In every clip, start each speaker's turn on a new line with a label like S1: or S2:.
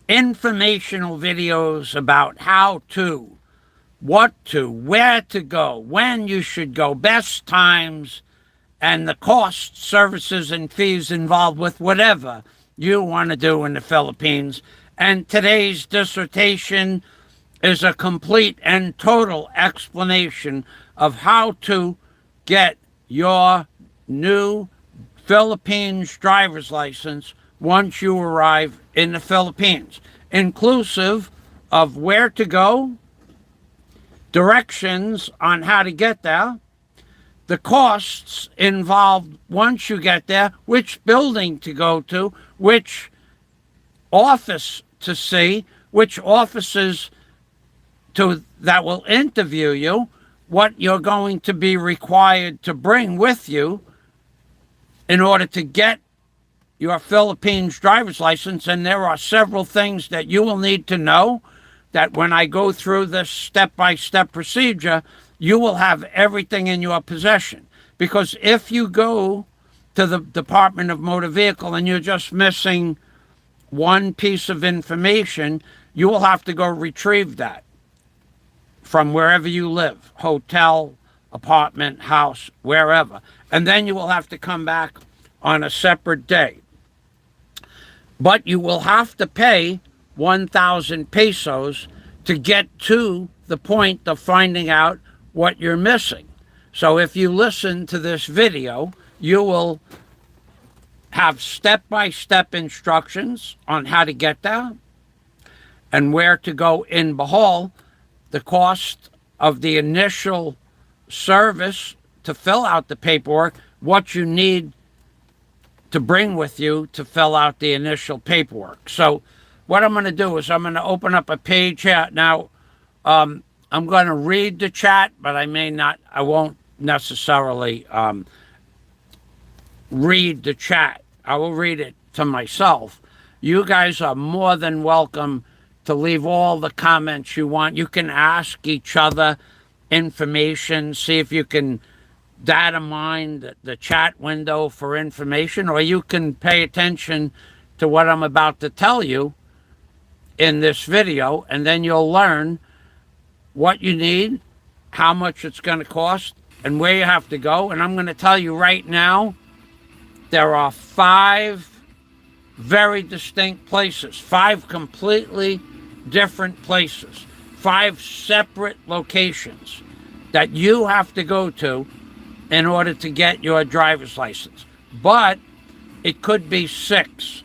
S1: informational videos about how to, what to, where to go, when you should go, best times, and the costs, services, and fees involved with whatever you want to do in the Philippines. And today's dissertation is a complete and total explanation of how to get your new Philippines driver's license once you arrive in the Philippines, inclusive of where to go, directions on how to get there, the costs involved once you get there, which building to go to, which office to see, which offices that will interview you, what you're going to be required to bring with you in order to get your Philippines driver's license. And there are several things that you will need to know that when I go through this step-by-step procedure, you will have everything in your possession. Because if you go to the Department of Motor Vehicle and you're just missing one piece of information, you will have to go retrieve that from wherever you live, hotel, apartment, house, wherever. And then you will have to come back on a separate day. But you will have to pay 1,000 pesos to get to the point of finding out what you're missing. So if you listen to this video, you will have step-by-step instructions on how to get there and where to go in BOHOL, the cost of the initial service to fill out the paperwork, what you need to bring with you to fill out the initial paperwork. So what I'm going to do is I'm going to open up a page here. Now, I'm going to read the chat, but I won't necessarily read the chat. I will read it to myself. You guys are more than welcome to leave all the comments you want. You can ask each other information, see if you can data mine the chat window for information, or you can pay attention to what I'm about to tell you in this video, and then you'll learn what you need, how much it's going to cost, and where you have to go. And I'm going to tell you right now, there are 5 very distinct places, 5 completely different places, 5 separate locations that you have to go to in order to get your driver's license. But it could be 6.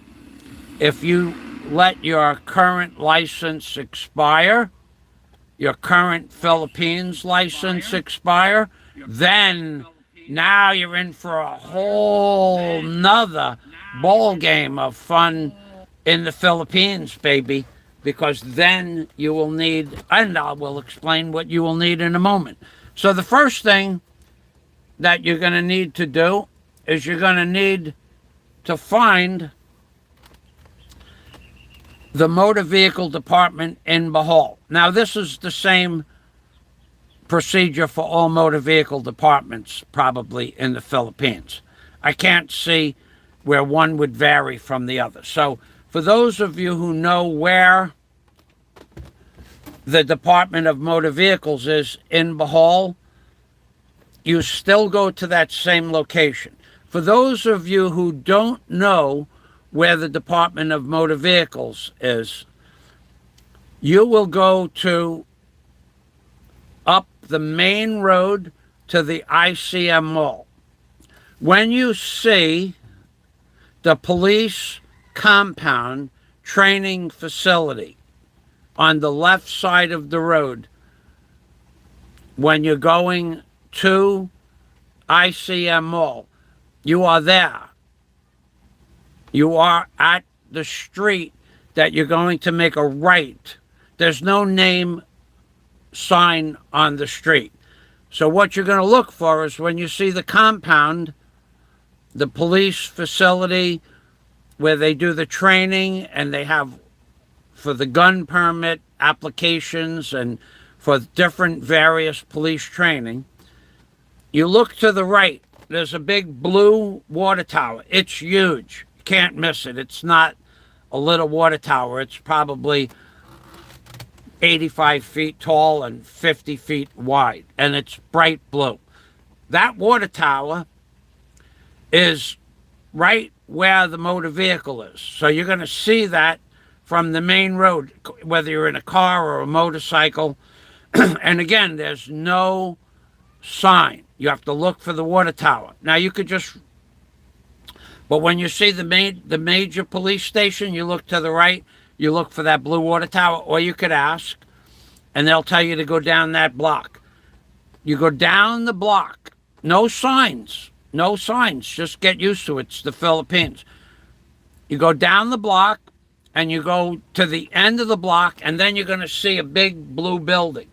S1: If you let your current license expire, your current Philippines license expire, then now you're in for a whole nother ball game of fun in the Philippines, baby, because then you will need, and I will explain what you will need in a moment. So the first thing that you're going to need to do is you're going to need to find the motor vehicle department in BOHOL. Now, this is the same procedure for all motor vehicle departments probably in the Philippines. I can't see where one would vary from the other. So for those of you who know where the Department of Motor Vehicles is in BOHOL, you still go to that same location. For those of you who don't know where the Department of Motor Vehicles is, you will go to up the main road to the ICM Mall. When you see the police compound training facility on the left side of the road, when you're going to ICM Mall, you are there. You are at the street that you're going to make a right. There's no name sign on the street. So what you're going to look for is when you see the compound, the police facility where they do the training and they have for the gun permit applications and for different various police training, you look to the right. There's a big blue water tower. It's huge. You can't miss it. It's not a little water tower. It's probably 85 feet tall and 50 feet wide, and it's bright blue. That water tower is right where the motor vehicle is. So you're going to see that from the main road, whether you're in a car or a motorcycle. And again, there's no sign. You have to look for the water tower. Now you could just, but when you see the major police station, you look to the right, you look for that blue water tower, or you could ask, and they'll tell you to go down that block. You go down the block, no signs, just get used to it. It's the Philippines. You go down the block, and you go to the end of the block, and then you're going to see a big blue building.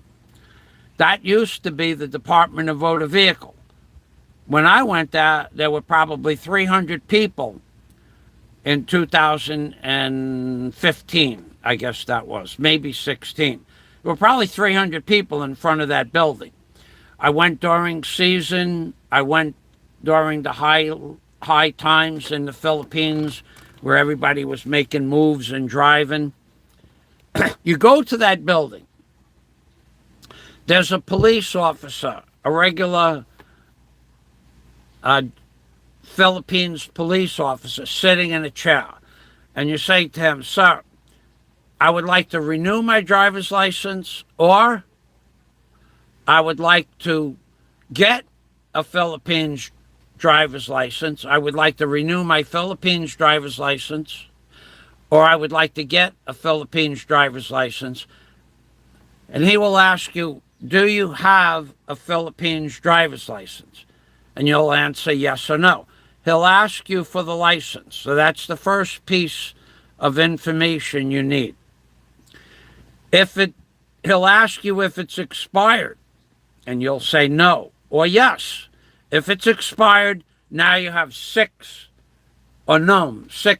S1: That used to be the Department of Motor Vehicle. When I went there, there were probably 300 people in 2015, I guess that was, maybe 16. There were probably 300 people in front of that building. I went during season. I went during the high times in the Philippines where everybody was making moves and driving. You go to that building. There's a police officer, a regular Philippines police officer sitting in a chair. And you say to him, "Sir, I would like to renew my driver's license, or I would like to get a Philippines driver's license. I would like to renew my Philippines driver's license, or I would like to get a Philippines driver's license." And he will ask you, "Do you have a Philippines driver's license?" And you'll answer yes or no. He'll ask you for the license. So that's the first piece of information you need. He'll ask you if it's expired, and you'll say no or yes. If it's expired, now you have 6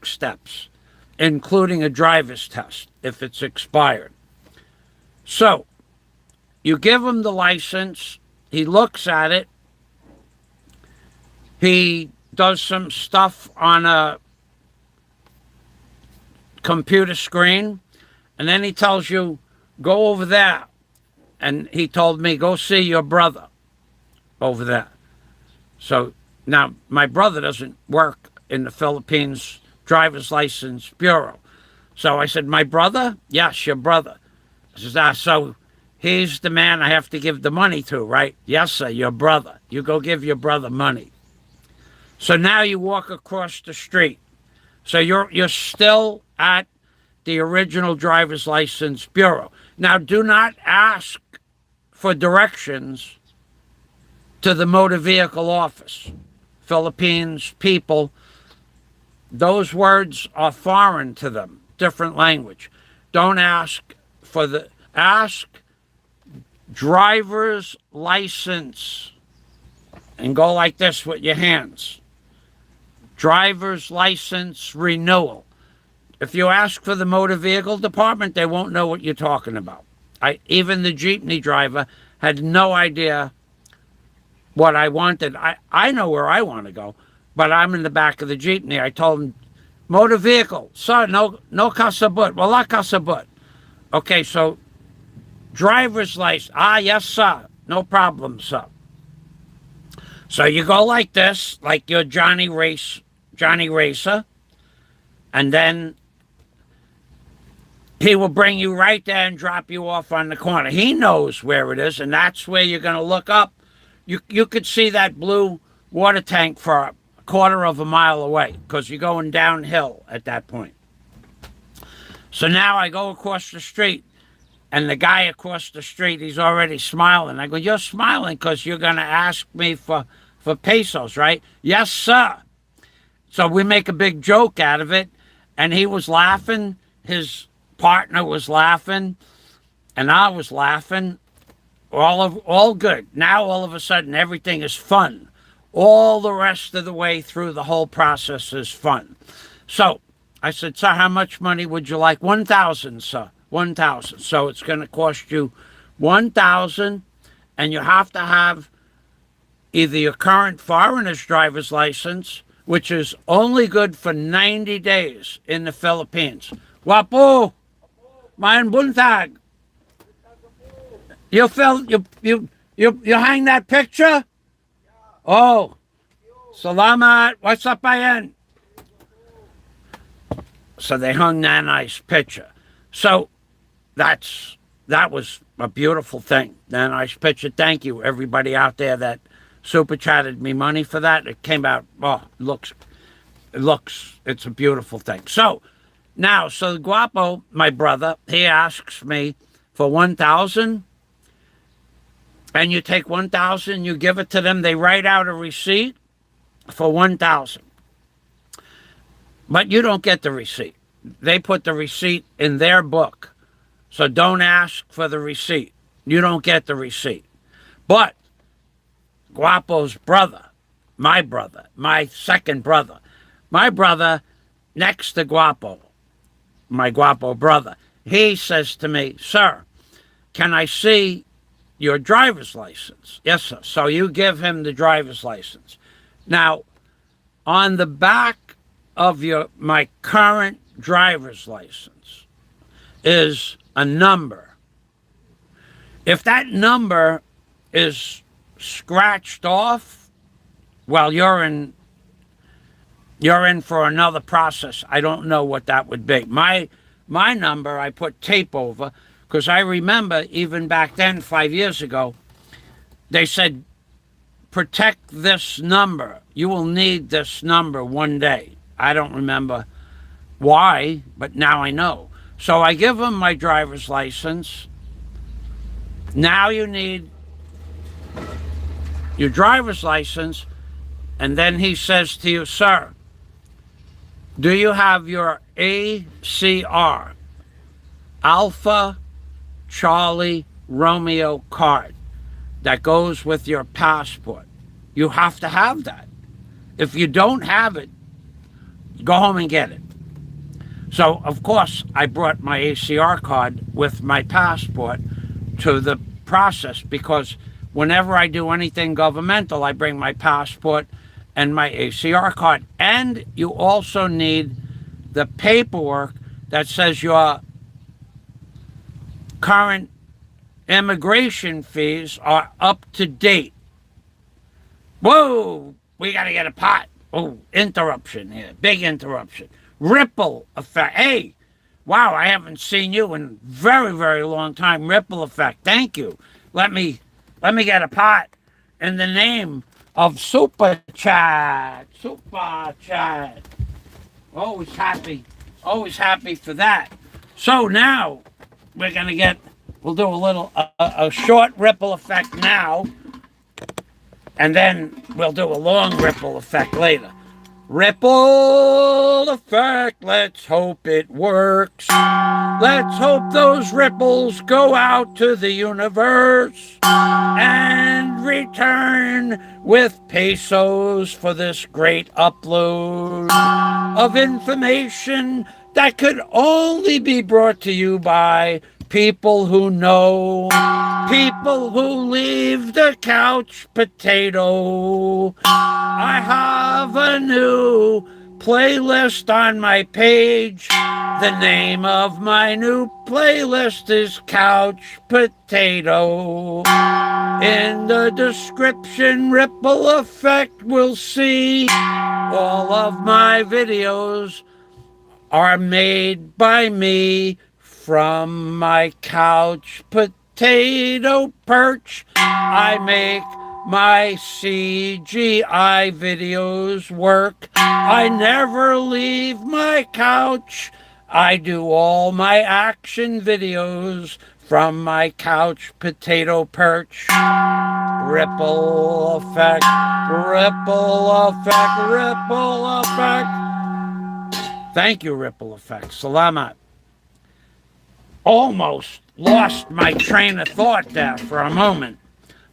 S1: steps, including a driver's test if it's expired. So you give him the license. He looks at it. He does some stuff on a computer screen, and then he tells you, "Go over there." And he told me, "Go see your brother over there." So now my brother doesn't work in the Philippines Driver's License Bureau. So I said, "My brother?" "Yes, your brother." I says, "So he's the man I have to give the money to, right?" "Yes, sir, your brother. You go give your brother money." So now you walk across the street. So you're still at the original Driver's License Bureau. Now, do not ask for directions to the motor vehicle office. Philippines people, those words are foreign to them, different language. Don't ask ask driver's license, and go like this with your hands. Driver's license renewal. If you ask for the motor vehicle department, they won't know what you're talking about. Even the jeepney driver had no idea what I wanted. I know where I want to go, but I'm in the back of the jeepney. I told him, "Motor vehicle, sir, no kasabut." "Wala kasabut." "Okay, so driver's license." "Ah, yes, sir. No problem, sir." So you go like this, like you're Johnny Racer, and then he will bring you right there and drop you off on the corner. He knows where it is, and that's where you're going to look up. You could see that blue water tank for a quarter of a mile away, because you're going downhill at that point. So now I go across the street, and the guy across the street, he's already smiling. I go, "You're smiling because you're going to ask me for pesos, right?" "Yes, sir." So we make a big joke out of it, and he was laughing. His partner was laughing, and I was laughing. All good. Now all of a sudden everything is fun. All the rest of the way through the whole process is fun. So I said, "Sir, how much money would you like?" 1,000, sir. 1,000. So it's going to cost you 1,000, and you have to have either your current foreigner's driver's license which is only good for 90 days in the Philippines. Wapo, mein buntag. You hang that picture? Oh, salamat. What's up, Ayan? So they hung that nice picture. So that was a beautiful thing. That nice picture. Thank you, everybody out there that super chatted me money for that. It came out. Oh, it's a beautiful thing. So now, so Guapo, my brother, he asks me for 1,000. And you take 1,000, you give it to them. They write out a receipt for 1,000. But you don't get the receipt. They put the receipt in their book. So don't ask for the receipt. You don't get the receipt. But Guapo's brother, my second brother, my brother next to Guapo, my Guapo brother, he says to me, "Sir, can I see your driver's license?" "Yes, sir." So you give him the driver's license. Now, on the back of my current driver's license is a number. If that number is scratched off, well, you're in for another process. I don't know what that would be. My number, I put tape over, because I remember even back then, 5 years ago, they said, protect this number. You will need this number one day. I don't remember why, but now I know. So I give him my driver's license. Now you need your driver's license. And then he says to you, "Sir, do you have your A.C.R. Alpha Charlie Romeo card that goes with your passport?" You have to have that. If you don't have it, go home and get it. So, of course, I brought my A.C.R. card with my passport to the process, because whenever I do anything governmental, I bring my passport and my A.C.R. card. And you also need the paperwork that says your current immigration fees are up to date. Whoa, we got to get a pot. Oh, interruption here, big interruption. Ripple effect. Hey, wow, I haven't seen you in a very, very long time. Ripple effect, thank you. Let me get a pot in the name of Super Chat. Super Chat. Always happy for that. So now we're going to we'll do a short ripple effect now, and then we'll do a long ripple effect later. Ripple effect, let's hope it works. Let's hope those ripples go out to the universe and return with pesos for this great upload of information that could only be brought to you by people who know, people who leave the couch potato. I have a new playlist on my page. The name of my new playlist is Couch Potato. In the description, Ripple Effect will see all of my videos are made by me from my couch potato perch. I make my CGI videos work. I never leave my couch. I do all my action videos from my couch potato perch. Ripple effect, ripple effect, ripple effect. Thank you, Ripple Effect. Salamat. Almost lost my train of thought there for a moment,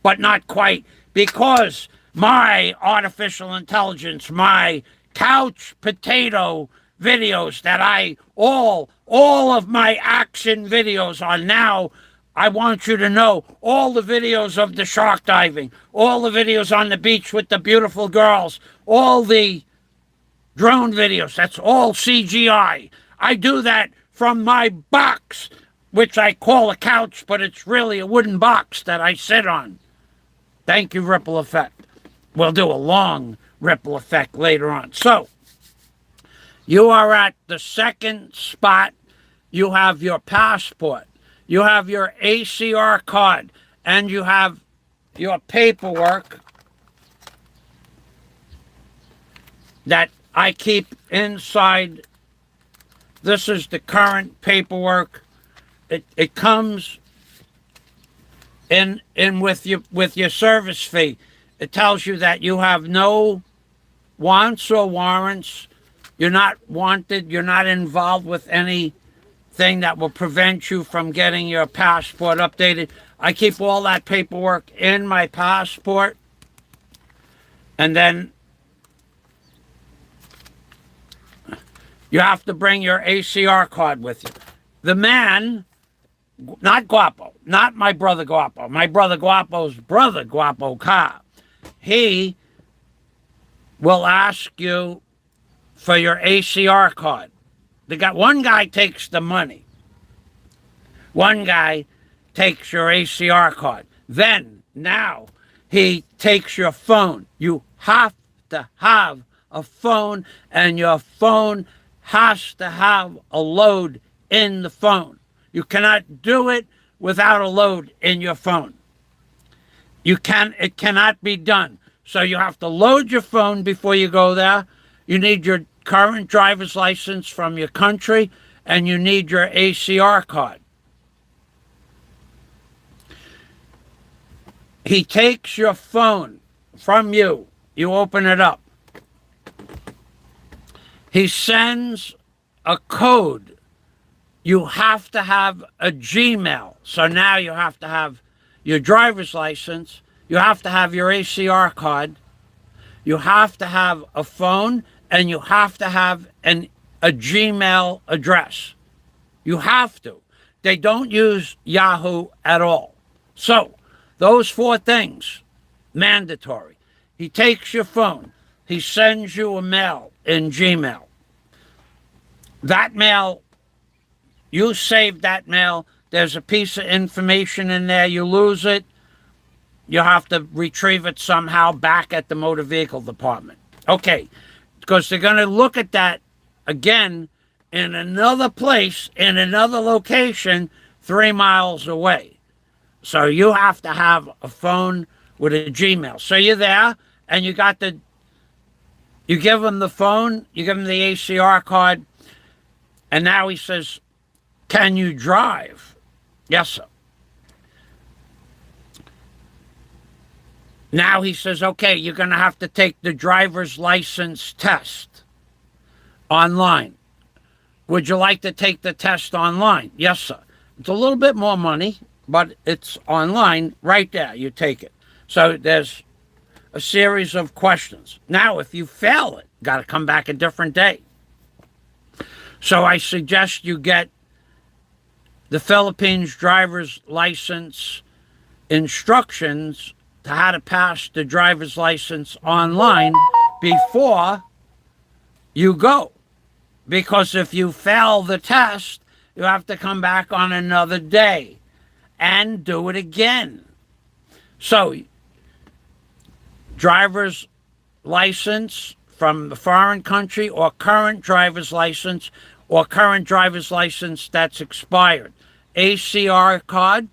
S1: but not quite, because my artificial intelligence, my couch potato videos that all of my action videos are now, I want you to know, all the videos of the shark diving, all the videos on the beach with the beautiful girls, all the drone videos. That's all CGI. I do that from my box, which I call a couch, but it's really a wooden box that I sit on. Thank you, Ripple Effect. We'll do a long ripple effect later on. So, you are at the second spot. You have your passport. You have your A.C.R card. And you have your paperwork that I keep inside. This is the current paperwork. It comes in with your service fee. It tells you that you have no wants or warrants. You're not wanted. You're not involved with anything that will prevent you from getting your passport updated. I keep all that paperwork in my passport. And then you have to bring your A.C.R card with you. The man, not Guapo, not my brother Guapo, my brother Guapo's brother Guapo Ka, he will ask you for your A.C.R card. One guy takes the money. One guy takes your A.C.R card. Then, now, he takes your phone. You have to have a phone, and your phone has to have a load in the phone. You cannot do it without a load in your phone. It cannot be done. So you have to load your phone before you go there. You need your current driver's license from your country, and you need your A.C.R card. He takes your phone from you. You open it up. He sends a code. You have to have a Gmail. So now you have to have your driver's license. You have to have your A.C.R card. You have to have a phone, and you have to have a Gmail address. You have to. They don't use Yahoo at all. So, those 4 things, mandatory. He takes your phone. He sends you a mail in Gmail. That mail, you save that mail. There's a piece of information in there. You lose it, you have to retrieve it somehow back at the motor vehicle department. Okay, because they're going to look at that again in another place, in another location, 3 miles away. So you have to have a phone with a Gmail. So you're there, and you give him the phone, you give him the A.C.R card, and now he says, can you drive? Yes, sir. Now he says, okay, you're going to have to take the driver's license test online. Would you like to take the test online? Yes, sir. It's a little bit more money, but it's online right there. You take it. So there's a series of questions. Now, if you fail it, got to come back a different day. So I suggest you get the Philippines driver's license instructions to how to pass the driver's license online before you go. Because if you fail the test, you have to come back on another day and do it again. So, driver's license from the foreign country, or current driver's license, or current driver's license that's expired. A.C.R card,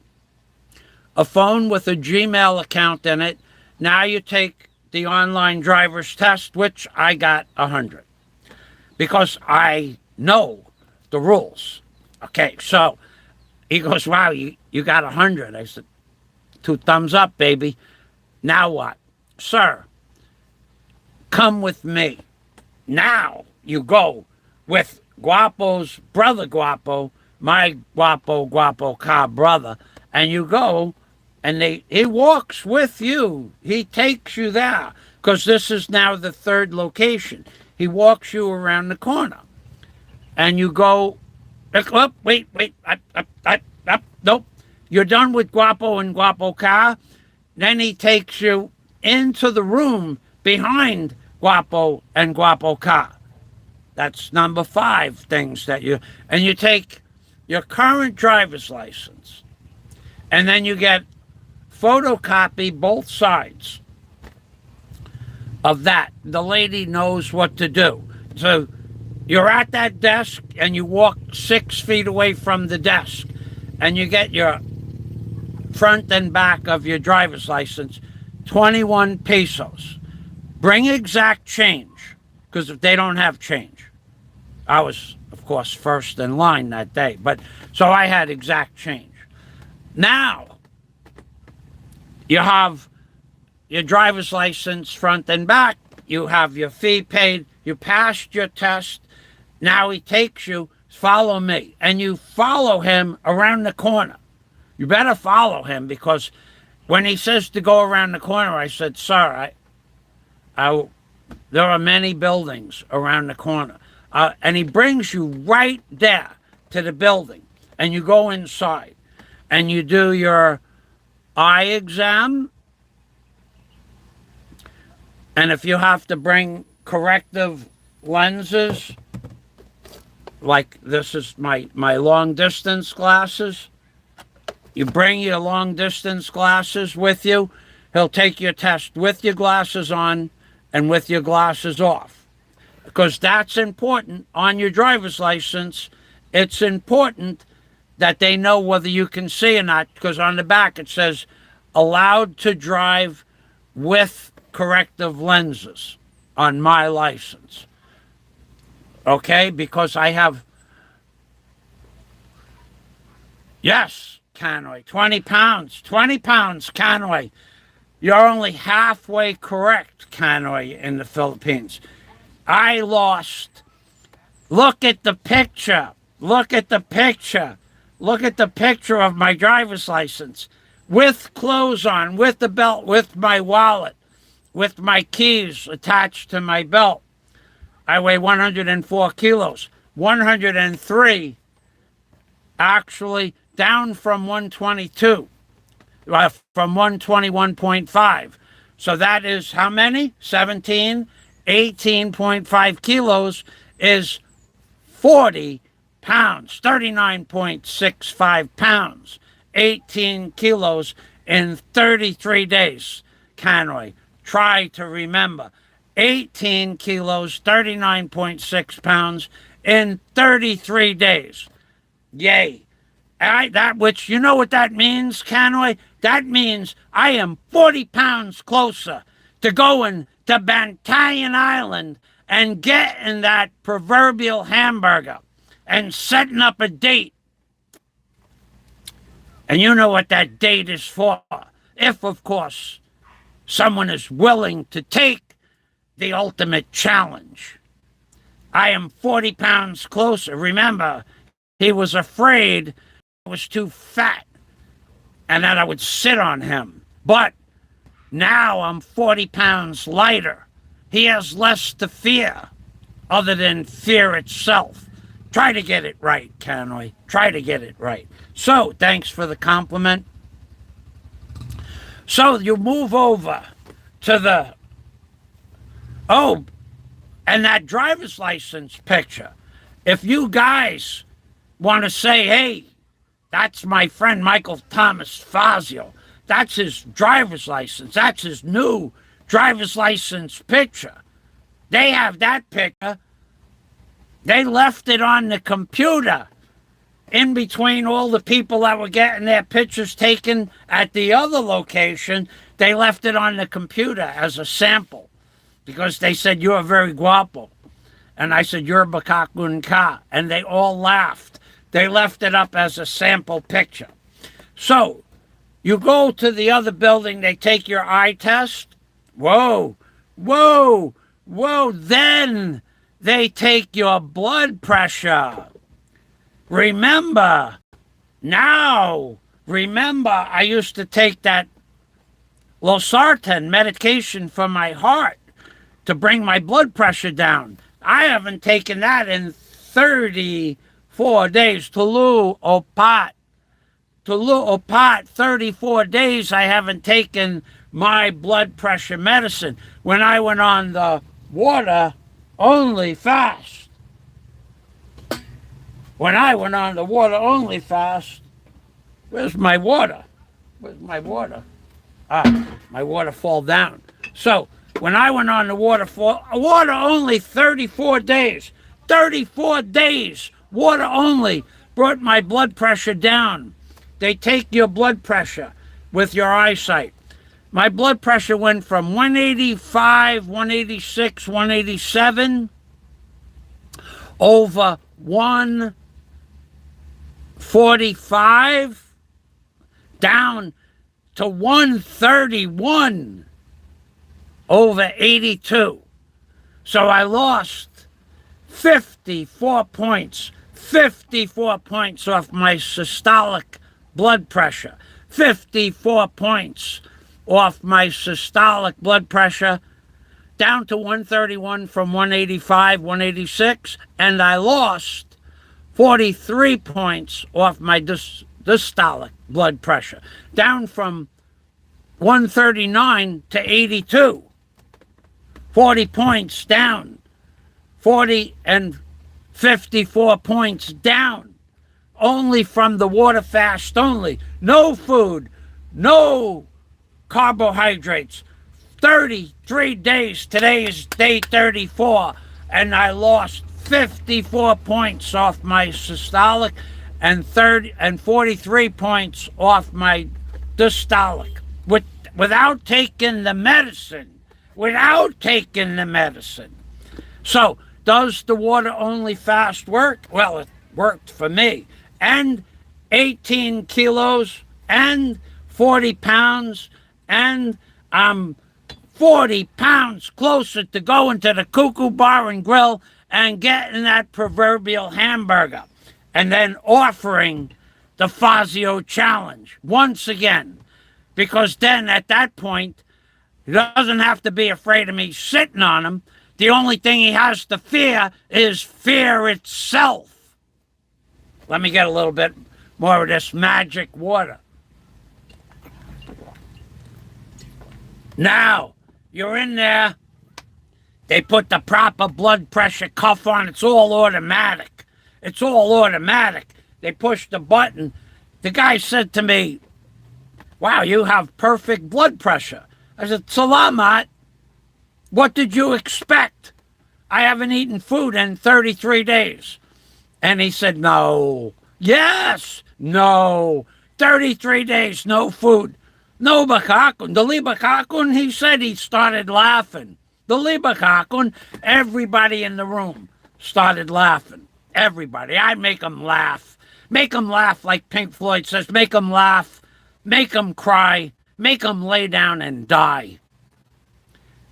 S1: a phone with a Gmail account in it. Now you take the online driver's test, which I got 100. Because I know the rules. Okay, so he goes, wow, you got 100. I said, 2 thumbs up, baby. Now what? Sir, come with me. Now you go with Guapo's brother Guapo, my Guapo Ka brother, and you go, and he walks with you. He takes you there, because this is now the 3rd location. He walks you around the corner, and you go, up, wait, up, nope. You're done with Guapo and Guapo Ka. Then he takes you into the room behind Guapo and Guapo Ka. That's number 5 things that and you take your current driver's license, and then you get photocopy both sides of that. The lady knows what to do. So you're at that desk and you walk 6 feet away from the desk and you get your front and back of your driver's license, 21 pesos. Bring exact change, because if they don't have change, I was, of course, first in line that day, but so I had exact change. Now, you have your driver's license front and back, you have your fee paid, you passed your test, now he takes you, follow me, and you follow him around the corner. You better follow him, because when he says to go around the corner, I said, sir, there are many buildings around the corner. And he brings you right there to the building, and you go inside, and you do your eye exam, and if you have to bring corrective lenses, like this is my long distance glasses, you bring your long distance glasses with you. He'll take your test with your glasses on and with your glasses off, because that's important on your driver's license. It's important that they know whether you can see or not, because on the back it says allowed to drive with corrective lenses on my license. Okay, because I have, yes, Canoy, 20 pounds, Canoy. You're only halfway correct, Canoy, in the Philippines. I lost. Look at the picture. Look at the picture. Look at the picture of my driver's license. With clothes on, with the belt, with my wallet, with my keys attached to my belt. I weigh 104 kilos. 103, actually, down from 122. From 121.5. So that is how many? 17, 18.5 kilos is 40 pounds, 39.65 pounds, 18 kilos in 33 days. Canoy, try to remember. 18 kilos, 39.6 pounds in 33 days. Yay. That which, you know what that means, Canoy? That means I am 40 pounds closer to going to Bantayan Island and getting that proverbial hamburger and setting up a date. And you know what that date is for. If, of course, someone is willing to take the ultimate challenge. I am 40 pounds closer. Remember, he was afraid I was too fat and that I would sit on him. But now I'm 40 pounds lighter. He has less to fear other than fear itself. Try to get it right, Canoy. Try to get it right. So, thanks for the compliment. So, you move over to the... Oh, and that driver's license picture. If you guys want to say, hey, that's my friend Michael Thomas Fazio. That's his driver's license. That's his new driver's license picture. They have that picture. They left it on the computer in between all the people that were getting their pictures taken at the other location. They left it on the computer as a sample because they said, you're very guapo. And I said, you're bakakun ka. And they all laughed. They left it up as a sample picture. So, you go to the other building, they take your eye test. Whoa, whoa, whoa. Then they take your blood pressure. Remember, I used to take that losartan medication for my heart to bring my blood pressure down. I haven't taken that in 34 days. Tulu Opat, 34 days I haven't taken my blood pressure medicine. When I went on the water only fast, when I went on the water only fast, where's my water? Where's my water? My water fall down. So when I went on the water only 34 days. 34 days, water only, brought my blood pressure down. They take your blood pressure with your eyesight. My blood pressure went from 185, 186, 187 over 145 down to 131 over 82. So I lost 54 points. 54 points off my systolic blood pressure. 54 points off my systolic blood pressure, down to 131 from 185, 186, and I lost 43 points off my systolic blood pressure, down from 139 to 82. 40 points down. 40 and 54 points down. Only from the water fast only. No food, no carbohydrates. 33 days. Today is day 34. And I lost 54 points off my systolic and 43 points off my diastolic. Without taking the medicine. Without taking the medicine. So, does the water only fast work? Well, it worked for me. And 18 kilos and 40 pounds, and I'm 40 pounds closer to going to the Cuckoo Bar and Grill and getting that proverbial hamburger, and then offering the Fazio challenge once again. Because then at that point, he doesn't have to be afraid of me sitting on him. The only thing he has to fear is fear itself. Let me get a little bit more of this magic water. Now, you're in there. They put the proper blood pressure cuff on. It's all automatic. It's all automatic. They push the button. The guy said to me, "Wow, you have perfect blood pressure." I said, "Salamat. What did you expect? I haven't eaten food in 33 days. And he said, "No." Yes, no. 33 days, no food. No bakakon. The libakakon, he said, he started laughing. The libakakon, everybody in the room started laughing. Everybody. I make them laugh. Make them laugh like Pink Floyd says. Make them laugh. Make them cry. Make them lay down and die.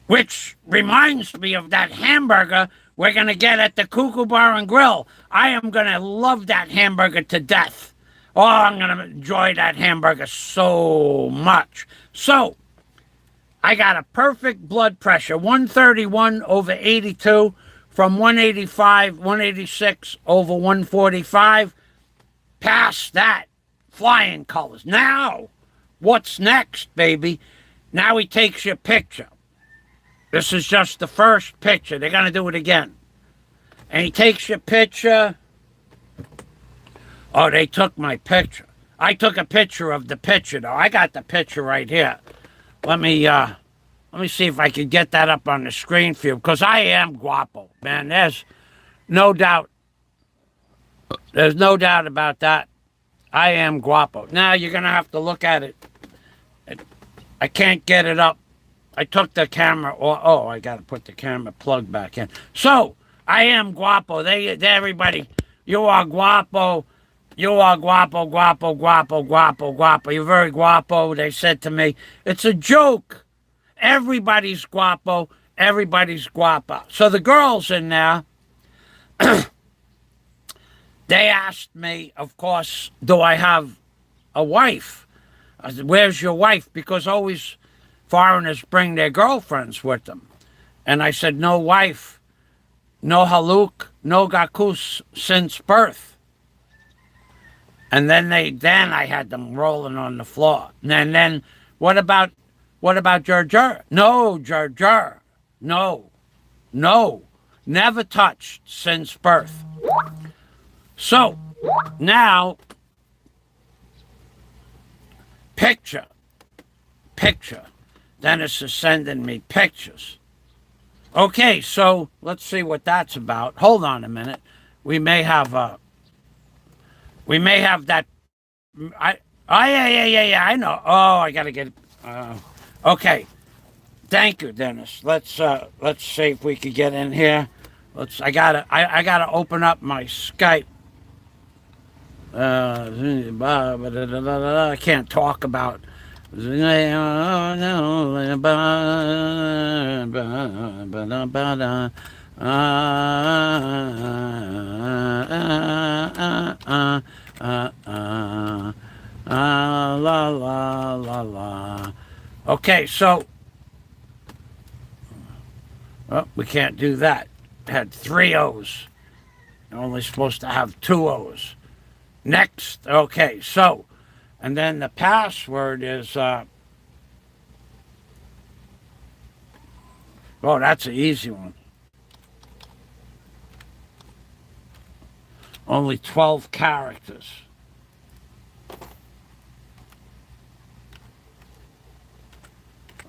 S1: Which reminds me of that hamburger we're going to get at the Cuckoo Bar and Grill. I am going to love that hamburger to death. Oh, I'm going to enjoy that hamburger so much. So, I got a perfect blood pressure, 131 over 82, from 185, 186 over 145. Past that, flying colors. Now, what's next, baby? Now he takes your picture. This is just the first picture. They're going to do it again. And he takes your picture. Oh, they took my picture. I took a picture of the picture, though. I got the picture right here. Let me see if I can get that up on the screen for you, because I am guapo, man. There's no doubt. There's no doubt about that. I am guapo. Now, you're going to have to look at it. I can't get it up. I took the camera, I got to put the camera plug back in. So, I am guapo. Everybody, you are guapo. You are guapo, guapo, guapo, guapo, guapo. You're very guapo, they said to me. It's a joke. Everybody's guapo. Everybody's guapa. So the girls in there, they asked me, of course, do I have a wife? I said, where's your wife? Because always foreigners bring their girlfriends with them. And I said, no wife, no haluk, no gakus since birth. And then I had them rolling on the floor. And then what about Jar Jar? No, Jar Jar. No. Never touched since birth. So, now, picture. Dennis is sending me pictures. Okay, so let's see what that's about. Hold on a minute. We may have that. Yeah, I know. Oh, I gotta get. Okay, thank you, Dennis. Let's see if we could get in here. I gotta open up my Skype. I can't talk about. Okay, so we can't do that. It had 3 O's. You're only supposed to have 2 O's. Next. Okay, so, and then the password is, oh, that's an easy one. Only 12 characters.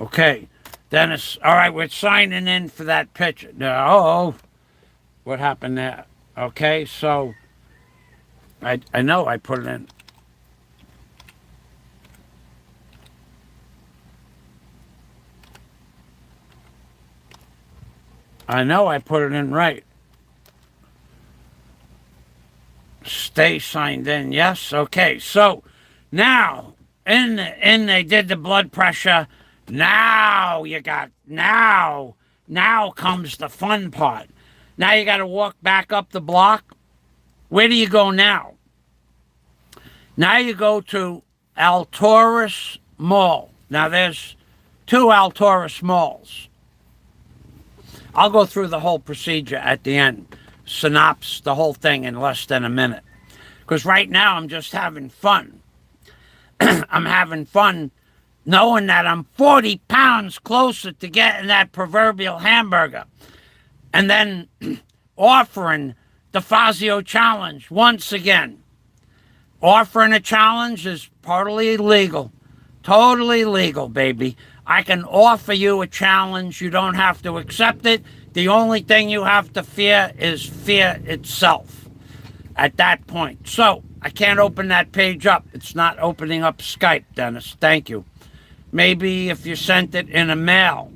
S1: Okay, Dennis, all right, we're signing in for that picture. No, what happened there? Okay, so, I know I put it in. I know I put it in right. Stay signed in, yes. Okay, so now they did the blood pressure. Now comes the fun part. Now you got to walk back up the block. Where do you go now? Now you go to ALTUAURIS Mall. Now there's 2 ALTUAURIS malls. I'll go through the whole procedure at the end. Synopsis, the whole thing in less than a minute. Because right now I'm just having fun. I'm having fun knowing that I'm 40 pounds closer to getting that proverbial hamburger. And then offering the Fazio challenge once again. Offering a challenge is totally illegal. Totally legal, baby. I can offer you a challenge. You don't have to accept it. The only thing you have to fear is fear itself at that point. So, I can't open that page up. It's not opening up Skype, Dennis. Thank you. Maybe if you sent it in a mail.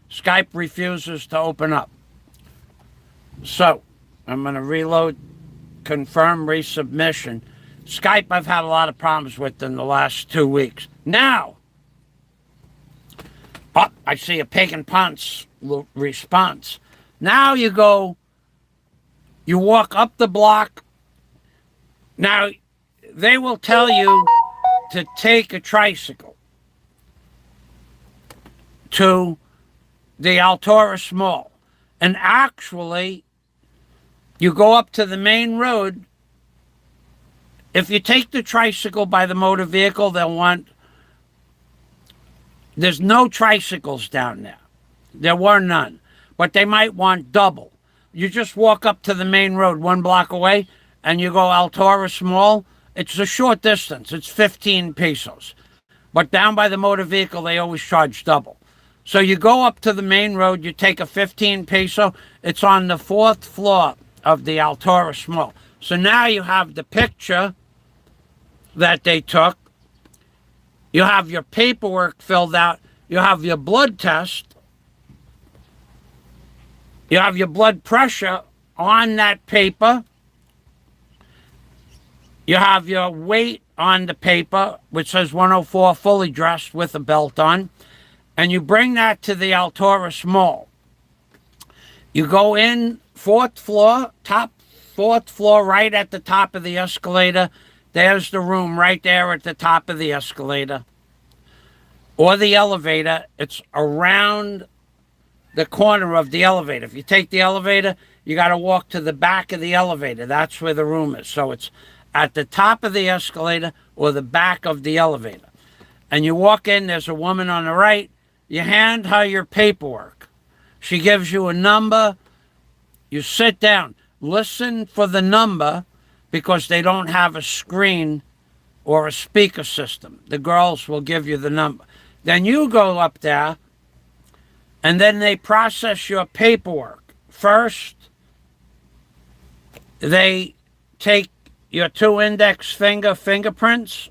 S1: Skype refuses to open up. So, I'm going to reload, confirm resubmission. Skype I've had a lot of problems with in the last 2 weeks. Now, I see a Pig and Ponce response. Now you walk up the block. Now, they will tell you to take a tricycle to the ALTUAURIS Mall. And actually, you go up to the main road. If you take the tricycle by the motor vehicle, there's no tricycles down there. There were none. But they might want double. You just walk up to the main road 1 block away, and you go ALTUAURIS Mall. It's a short distance. It's 15 pesos. But down by the motor vehicle, they always charge double. So you go up to the main road, you take a 15 peso. It's on the 4th floor of the ALTUAURIS Mall. So now you have the picture that they took. You have your paperwork filled out. You have your blood test. You have your blood pressure on that paper. You have your weight on the paper, which says 104, fully dressed with a belt on. And you bring that to the ALTUAURIS Mall. You go in 4th floor, top 4th floor, right at the top of the escalator. There's the room right there at the top of the escalator. Or the elevator. It's around the corner of the elevator. If you take the elevator, you got to walk to the back of the elevator. That's where the room is. So it's at the top of the escalator or the back of the elevator. And you walk in, there's a woman on the right. You hand her your paperwork. She gives you a number. You sit down. Listen for the number because they don't have a screen or a speaker system. The girls will give you the number. Then you go up there, and then they process your paperwork. First, they take your 2 index fingerprints,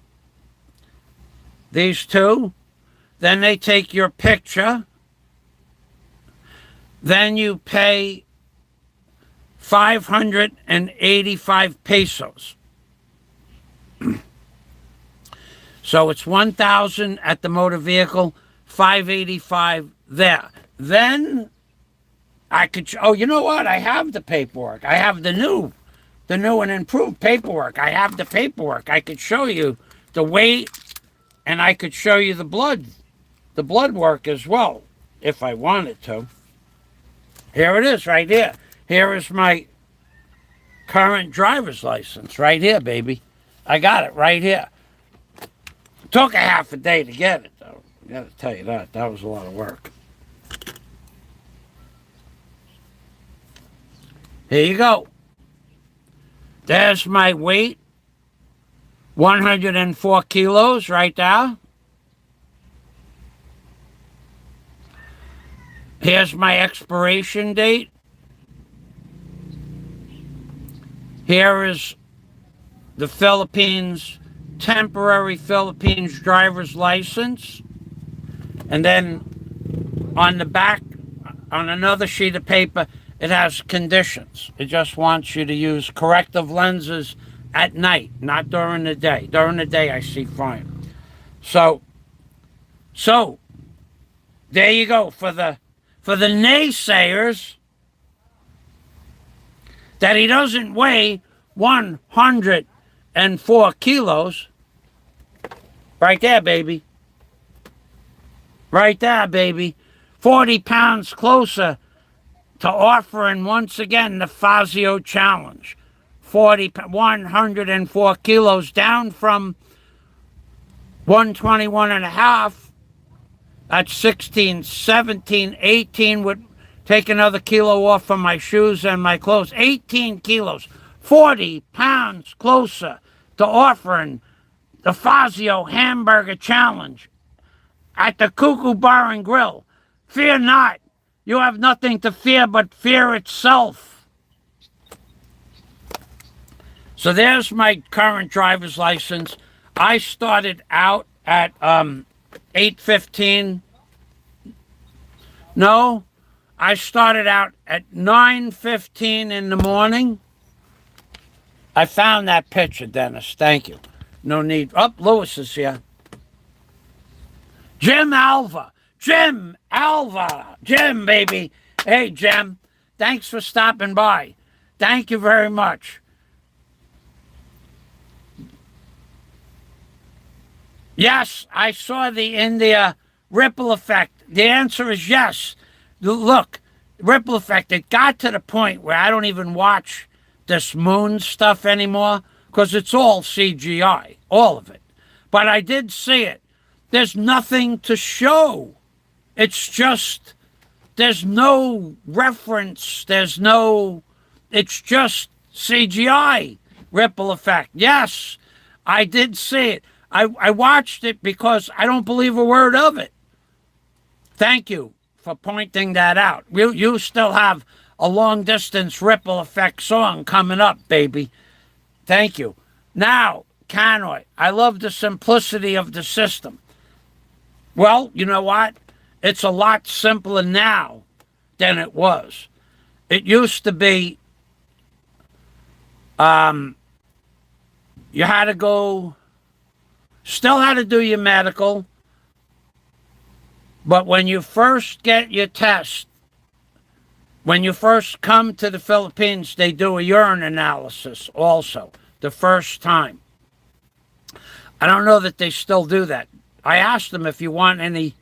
S1: these 2. Then they take your picture. Then you pay 585 pesos. So it's 1,000 at the motor vehicle, 585 there. Then I could, oh, you know what? I have the paperwork. I have the new and improved paperwork. I have the paperwork. I could show you the weight, and I could show you the blood work as well, if I wanted to. Here it is, right here. Here is my current driver's license, right here, baby. I got it right here. Took a half a day to get it, though. I gotta tell you that. That was a lot of work. Here you go. There's my weight. 104 kilos right there. Here's my expiration date. Here is the temporary Philippines driver's license. And then on the back, on another sheet of paper, it has conditions. It just wants you to use corrective lenses at night, not during the day. During the day, I see fine. So there you go. For the naysayers that he doesn't weigh 104 kilos, right there, baby. Right there, baby. 40 pounds closer to offering once again the Fazio Challenge. 104 kilos, down from 121 and a half. That's 16, 17, 18. Would take another kilo off from my shoes and my clothes. 18 kilos, 40 pounds closer to offering the Fazio Hamburger Challenge at the Cuckoo Bar and Grill. Fear not. You have nothing to fear but fear itself. So there's my current driver's license. I started out at 8:15. No, I started out at 9:15 in the morning. I found that picture, Dennis. Thank you. No need. Oh, Lewis is here. Jim Alva. Jim Alva. Jim, baby. Hey, Jim. Thanks for stopping by. Thank you very much. Yes, I saw the India ripple effect. The answer is yes. Look, ripple effect, it got to the point where I don't even watch this moon stuff anymore because it's all CGI, all of it. But I did see it. There's nothing to show. It's just, there's no reference. It's just CGI ripple effect. Yes, I did see it. I watched it because I don't believe a word of it. Thank you for pointing that out. You still have a long-distance ripple effect song coming up, baby. Thank you. Now, Canoy, I love the simplicity of the system. Well, you know what? It's a lot simpler now than it was. It used to be you had to go, still had to do your medical, but when you first get your test, when you first come to the Philippines, they do a urine analysis also, the first time. I don't know that they still do that. I asked him if you want any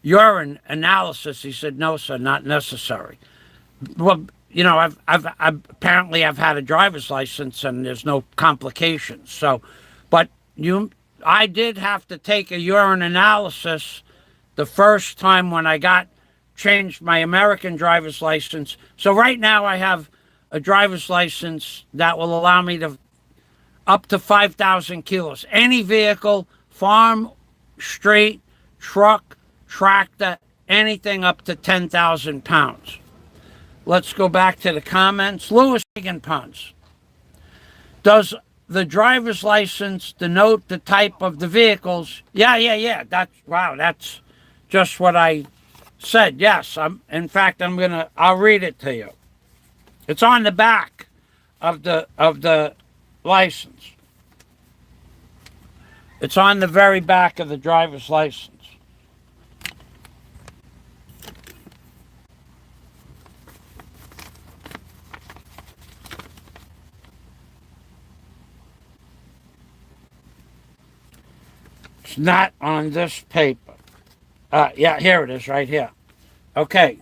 S1: urine analysis. He said, no, sir, not necessary. Well, you know, I've apparently I've had a driver's license and there's no complications. So, but I did have to take a urine analysis the first time when I changed my American driver's license. So right now I have a driver's license that will allow me to up to 5,000 kilos. Any vehicle, farm, street, truck, tractor, anything up to 10,000 pounds. Let's go back to the comments. Lewis Pons. Does the driver's license denote the type of the vehicles? Yeah. That's just what I said. Yes. In fact, I'll read it to you. It's on the back of the license. It's on the very back of the driver's license. It's not on this paper. Yeah, here it is, right here. Okay.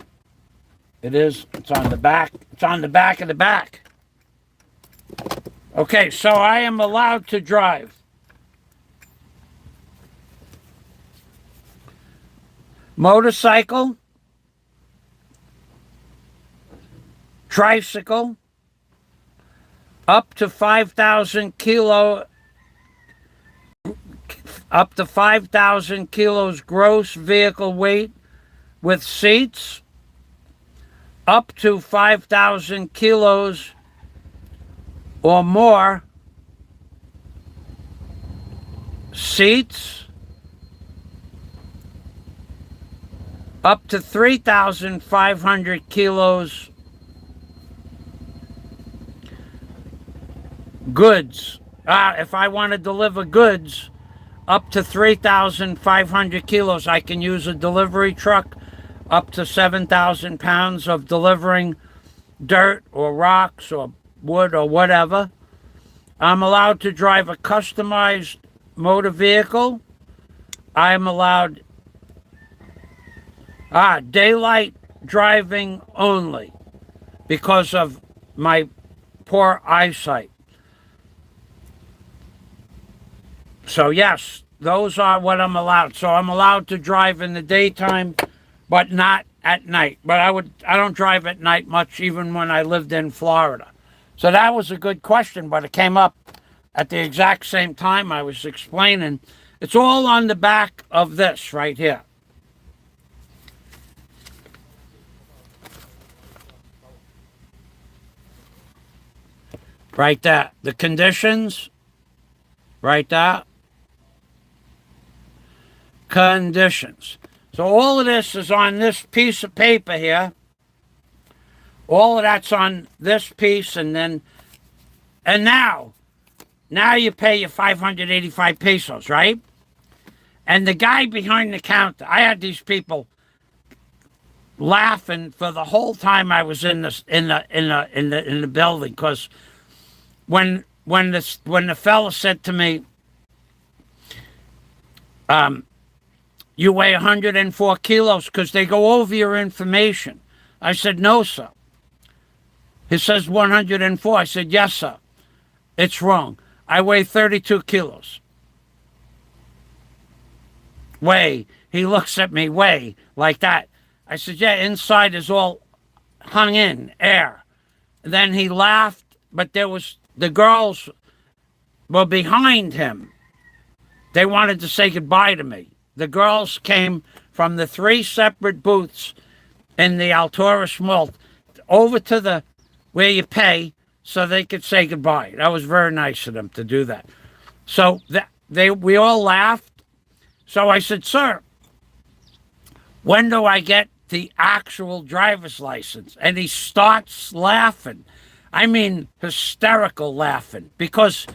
S1: It is. It's on the back. It's on the back of the back. Okay, so I am allowed to drive motorcycle, tricycle, up to 5,000 kilos gross vehicle weight with seats, up to 5,000 kilos or more seats, up to 3,500 kilos goods. If I want to deliver goods up to 3,500 kilos, I can use a delivery truck up to 7,000 pounds of delivering dirt or rocks or wood or whatever. I'm allowed to drive a customized motor vehicle. I'm allowed daylight driving only because of my poor eyesight. So yes, those are what I'm allowed. So I'm allowed to drive in the daytime, but not at night. But I don't drive at night much, even when I lived in Florida. So that was a good question, but it came up at the exact same time I was explaining. It's all on the back of this right here. Right there. The conditions. Right there. Conditions. So all of this is on this piece of paper here. All of that's on this piece, and now you pay your 585 pesos, right? And the guy behind the counter, I had these people laughing for the whole time I was in the building, because when the fella said to me, you weigh 104 kilos, because they go over your information. I said, no, sir. He says 104. I said, yes, sir. It's wrong. I weigh 32 kilos. Weigh. He looks at me, weigh, like that. I said, yeah, inside is all hung in, air. Then he laughed, but the girls were behind him. They wanted to say goodbye to me. The girls came from the 3 separate booths in the ALTUAURIS Mall over to where you pay, so they could say goodbye. That was very nice of them to do that. So we all laughed. So I said, sir, when do I get the actual driver's license? And he starts laughing. I mean, hysterical laughing, because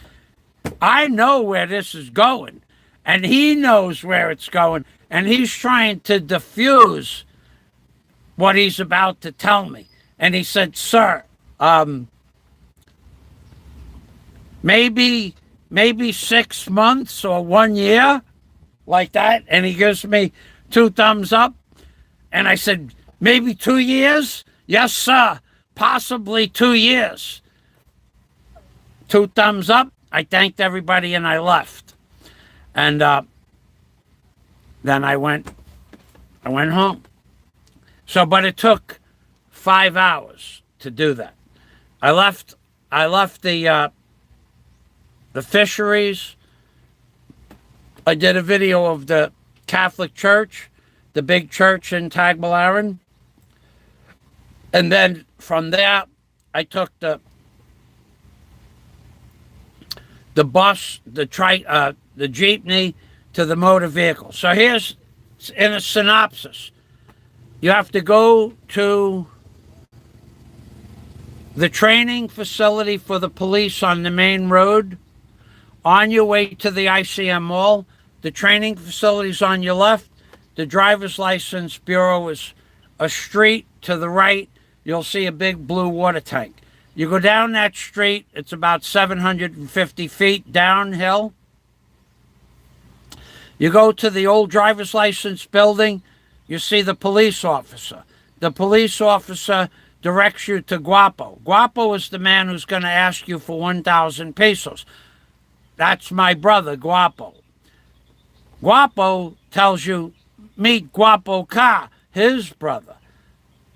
S1: I know where this is going, and he knows where it's going, and he's trying to diffuse what he's about to tell me. And he said, sir, maybe 6 months or 1 year, like that. And he gives me 2 thumbs up. And I said, maybe 2 years? Yes, sir. Possibly 2 years. 2 thumbs up. I thanked everybody and I left. And then I went home. So, but it took 5 hours to do that. I left the the fisheries. I did a video of the Catholic Church, the big church in Tagbilaran. And then from there, I took the bus, the jeepney to the motor vehicle. So here's in a synopsis. You have to go to the training facility for the police on the main road. On your way to the ICM Mall, the training facility is on your left. The driver's license bureau is a street to the right. You'll see a big blue water tank. You go down that street, it's about 750 feet downhill. You go to the old driver's license building, you see the police officer. The police officer directs you to Guapo. Guapo is the man who's going to ask you for 1,000 pesos. That's my brother, Guapo. Guapo tells you, meet Guapo Ka, his brother.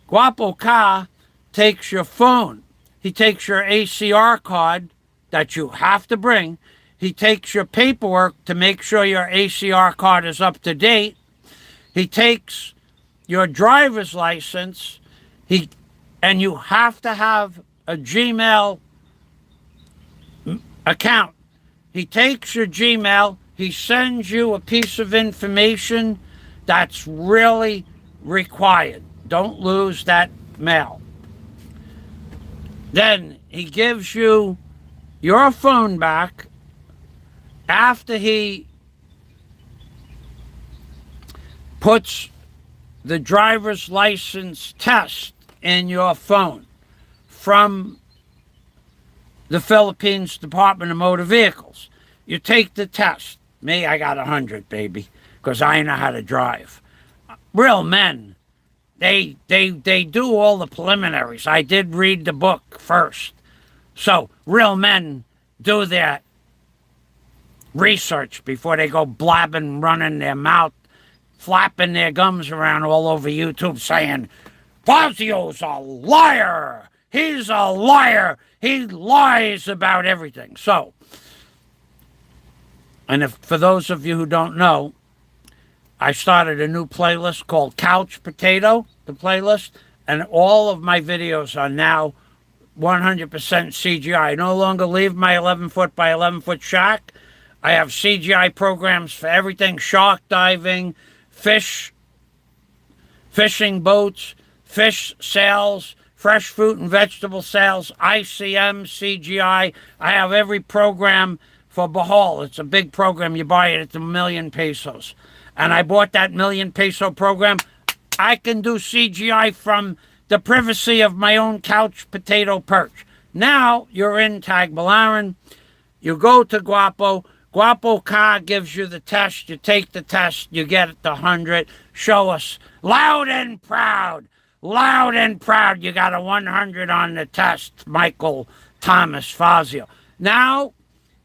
S1: Guapo Ka takes your phone. He takes your A.C.R card that you have to bring. He takes your paperwork to make sure your A.C.R card is up to date. He takes your driver's license. And you have to have a Gmail account. He takes your Gmail. He sends you a piece of information that's really required. Don't lose that mail. Then he gives you your phone back after he puts the driver's license test in your phone from the Philippines Department of Motor Vehicles. You take the test. Me, I got 100, baby, because I know how to drive. Real men, they do all the preliminaries. I did read the book first. So real men do their research before they go blabbing, running their mouth, flapping their gums around all over YouTube saying, Fazio's a liar. He's a liar. He lies about everything. So, and for those of you who don't know, I started a new playlist called Couch Potato, the playlist, and all of my videos are now 100% CGI. I no longer leave my 11-foot by 11-foot shack. I have CGI programs for everything: shark diving, fishing boats, fish sales, fresh fruit and vegetable sales, ICM, CGI. I have every program for BOHOL. It's a big program. You buy it, it's 1,000,000 pesos. And I bought that 1,000,000 peso program. I can do CGI from the privacy of my own couch potato perch. Now you're in Tagbilaran. You go to Guapo. Guapo Ka gives you the test. You take the test. You get the 100. Show us loud and proud. Loud and proud, you got a 100 on the test, Michael Thomas Fazio. Now,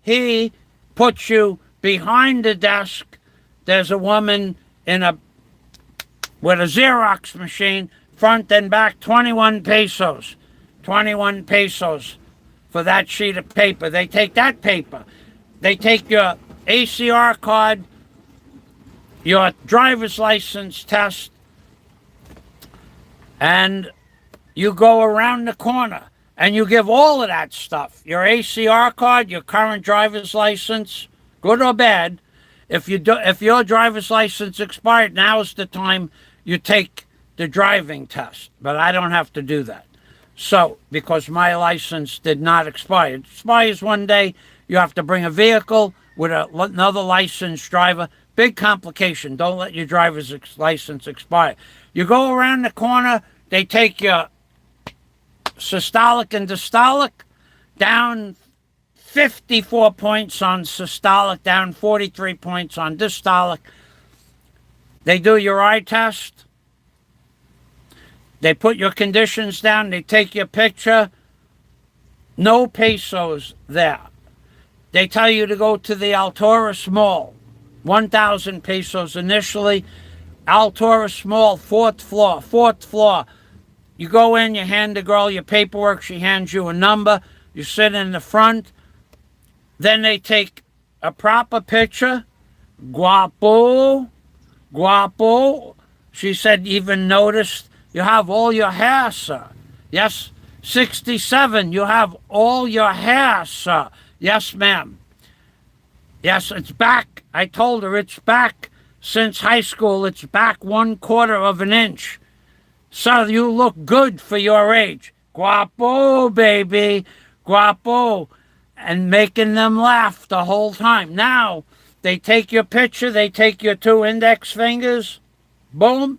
S1: he puts you behind the desk. There's a woman with a Xerox machine, front and back, 21 pesos. 21 pesos for that sheet of paper. They take that paper. They take your A.C.R card, your driver's license test, and you go around the corner and you give all of that stuff. Your A.C.R card, your current driver's license, good or bad. If your driver's license expired, now's the time you take the driving test. But I don't have to do that. So, because my license did not expire. It expires one day. You have to bring a vehicle with another licensed driver. Big complication. Don't let your driver's license expire. You go around the corner, they take your systolic and diastolic, down 54 points on systolic, down 43 points on diastolic. They do your eye test. They put your conditions down. They take your picture. No pesos there. They tell you to go to the ALTUAURIS Mall. 1,000 pesos initially. ALTUAURIS Mall, fourth floor. You go in, you hand the girl your paperwork. She hands you a number. You sit in the front. Then they take a proper picture. Guapo, guapo. She said, even noticed you have all your hair, sir. Yes, 67, you have all your hair, sir. Yes, ma'am. Yes, it's back. I told her it's back. Since high school, it's back 1/4 of an inch. So you look good for your age. Guapo, baby. Guapo. And making them laugh the whole time. Now, they take your picture, they take your 2 index fingers. Boom.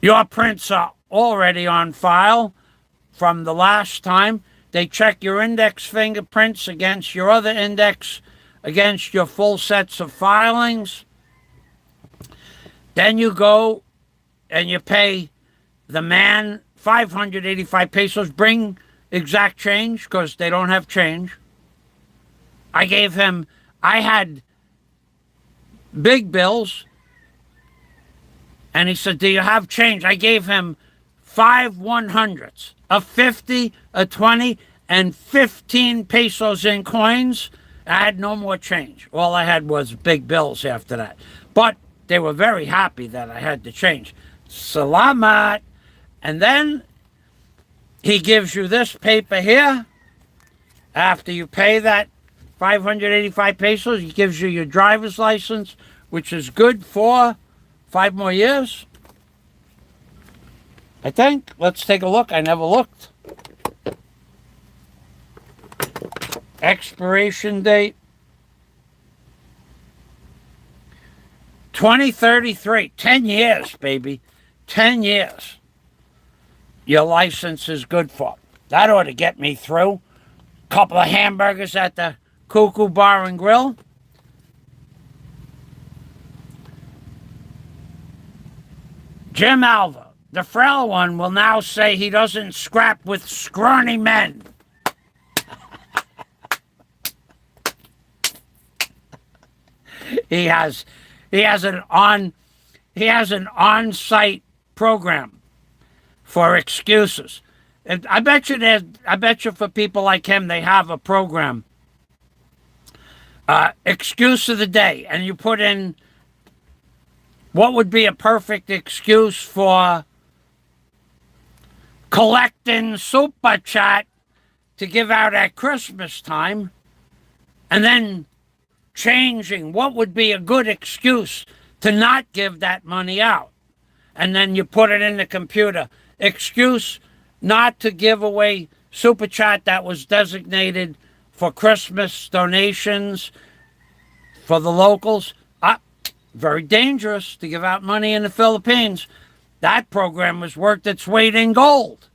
S1: Your prints are already on file from the last time. They check your index fingerprints against your other index, against your full sets of filings. Then you go and you pay the man 585 pesos. Bring exact change because they don't have change. I had big bills. And he said, do you have change? I gave him 5 100s, a 50, a 20, and 15 pesos in coins. I had no more change. All I had was big bills after that. But they were very happy that I had the change. Salamat. And then he gives you this paper here. After you pay that 585 pesos, he gives you your driver's license, which is good for 5 more years, I think. Let's take a look. I never looked. Expiration date 2033. 10 years, baby. 10 years. Your license is good for. That ought to get me through. Couple of hamburgers at the Cuckoo Bar and Grill. Jim Alva, the frail one, will now say he doesn't scrap with scrawny men. He has an on-site program for excuses. And I bet you for people like him, they have a program. Excuse of the day, and you put in what would be a perfect excuse for collecting super chat to give out at Christmas time, and then changing what would be a good excuse to not give that money out. And then you put it in the computer. Excuse not to give away super chat that was designated for Christmas donations for the locals. Very dangerous to give out money in the Philippines. That program was worth its weight in gold.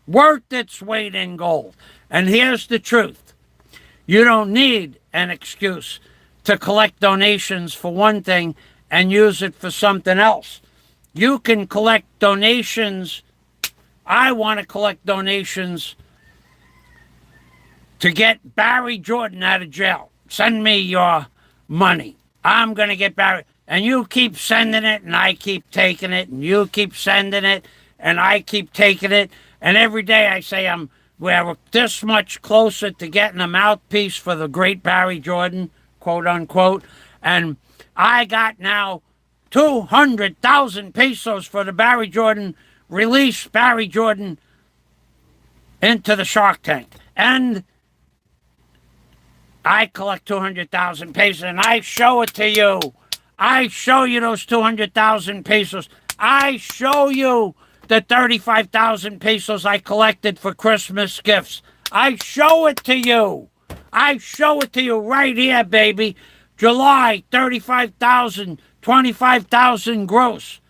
S1: Worth its weight in gold. And here's the truth. You don't need an excuse to collect donations for one thing and use it for something else. You can collect donations. I want to collect donations to get Barry Jordan out of jail. Send me your money. I'm going to get Barry. And you keep sending it, and I keep taking it, and you keep sending it, and I keep taking it. And every day I say we're this much closer to getting a mouthpiece for the great Barry Jordan, quote unquote. And I got now 200,000 pesos for the Barry Jordan, release Barry Jordan into the Shark Tank. And I collect 200,000 pesos and I show it to you. I show you those 200,000 pesos. I show you the 35,000 pesos I collected for Christmas gifts. I show it to you. I show it to you right here, baby. July, 35,000, 25,000 gross.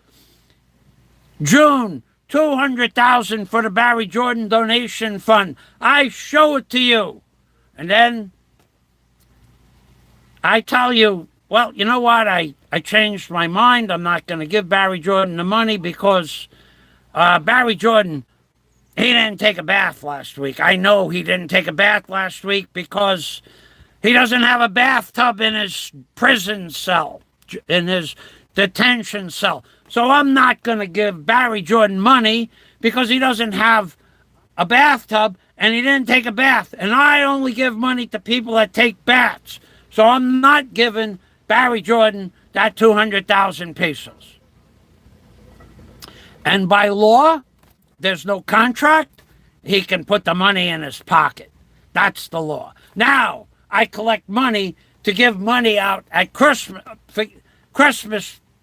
S1: June, 200,000 for the Barry Jordan donation fund. I show it to you. And then I tell you, well, you know what? I changed my mind. I'm not going to give Barry Jordan the money because Barry Jordan, he didn't take a bath last week. I know he didn't take a bath last week because he doesn't have a bathtub in his prison cell, in his detention cell. So I'm not going to give Barry Jordan money because he doesn't have a bathtub and he didn't take a bath. And I only give money to people that take baths. So I'm not giving Barry Jordan that 200,000 pesos. And by law, there's no contract. He can put the money in his pocket. That's the law. Now, I collect money to give money out at Christmas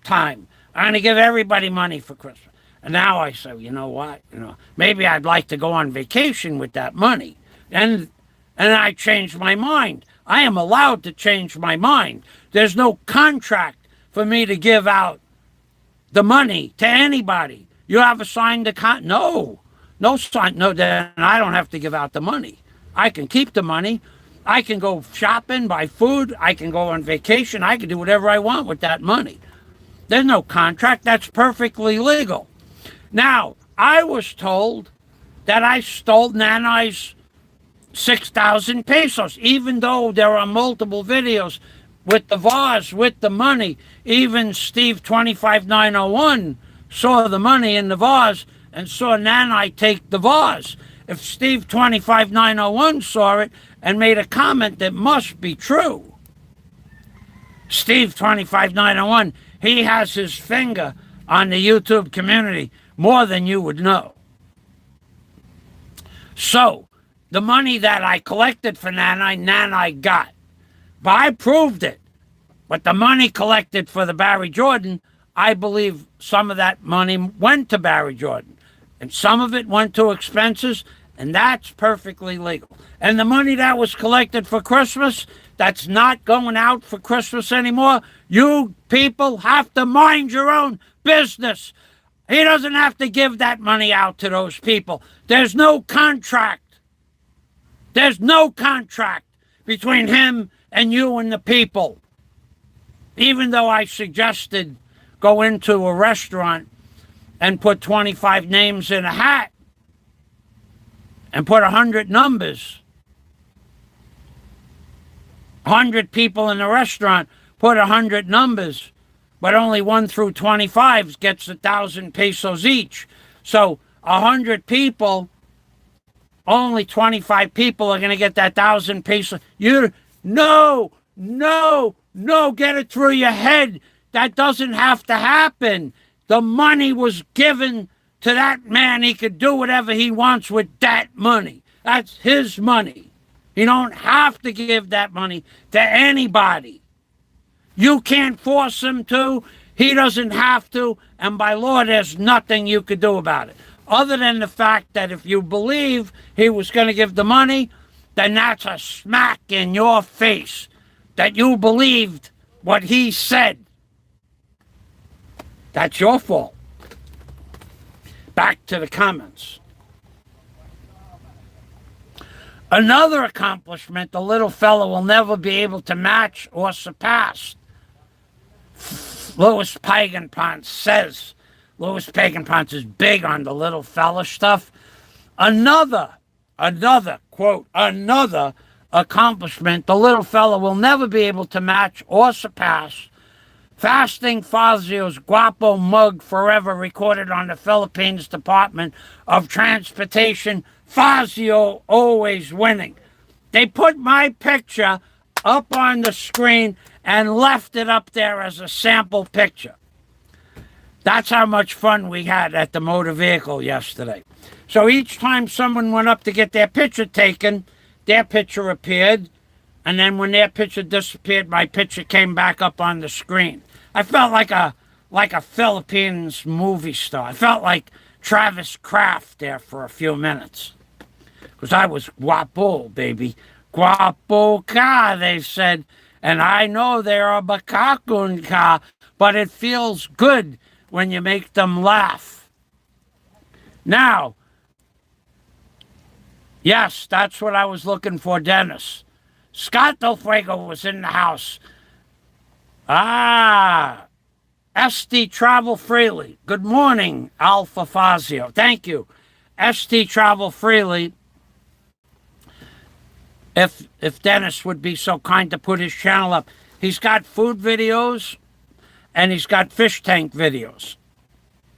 S1: time. I'm going to give everybody money for Christmas. And now I say, you know what? Maybe I'd like to go on vacation with that money. And I changed my mind. I am allowed to change my mind. There's no contract for me to give out the money to anybody. You have a signed contract? No sign. No, then I don't have to give out the money. I can keep the money. I can go shopping, buy food. I can go on vacation. I can do whatever I want with that money. There's no contract. That's perfectly legal. Now, I was told that I stole Nanai's 6,000 pesos, even though there are multiple videos with the vase, with the money. Even Steve 25901 saw the money in the vase and saw Nanai take the vase. If Steve 25901 saw it and made a comment that must be true, Steve 25901, he has his finger on the YouTube community more than you would know. So, the money that I collected for Nanai got. But I proved it. But the money collected for the Barry Jordan, I believe some of that money went to Barry Jordan. And some of it went to expenses, and that's perfectly legal. And the money that was collected for Christmas, that's not going out for Christmas anymore. You people have to mind your own business. He doesn't have to give that money out to those people. There's no contract. There's no contract between him and you and the people. Even though I suggested go into a restaurant and put 25 names in a hat and put 100 numbers. 100 people in the restaurant, put 100 numbers, but only 1 through 25 gets 1,000 pesos each. So 100 people, only 25 people are going to get that 1,000 pesos. No, get it through your head. That doesn't have to happen. The money was given to that man. He could do whatever he wants with that money. That's his money. You don't have to give that money to anybody. You can't force him to. He doesn't have to. And by law, there's nothing you could do about it. Other than the fact that if you believe he was going to give the money, then that's a smack in your face that you believed what he said. That's your fault. Back to the comments. Another accomplishment the little fellow will never be able to match or surpass. Louis Paganpont says. Louis Paganpont is big on the little fella stuff. Another accomplishment the little fella will never be able to match or surpass. Fasting Fazio's Guapo Mug Forever, recorded on the Philippines Department of Transportation. Fazio always winning. They put my picture up on the screen and left it up there as a sample picture. That's how much fun we had at the motor vehicle yesterday. So each time someone went up to get their picture taken, their picture appeared, and then when their picture disappeared, my picture came back up on the screen. I felt like a Philippines movie star. I felt like Travis Kraft there for a few minutes. Because I was guapo, baby. Guapo ka, they said. And I know they're a bakakun ka, but it feels good when you make them laugh. Now, yes, that's what I was looking for, Dennis. Scott Del Fuego was in the house. ST Travel Freely. Good morning, Alpha Fazio. Thank you. ST Travel Freely. If Dennis would be so kind to put his channel up. He's got food videos and he's got fish tank videos.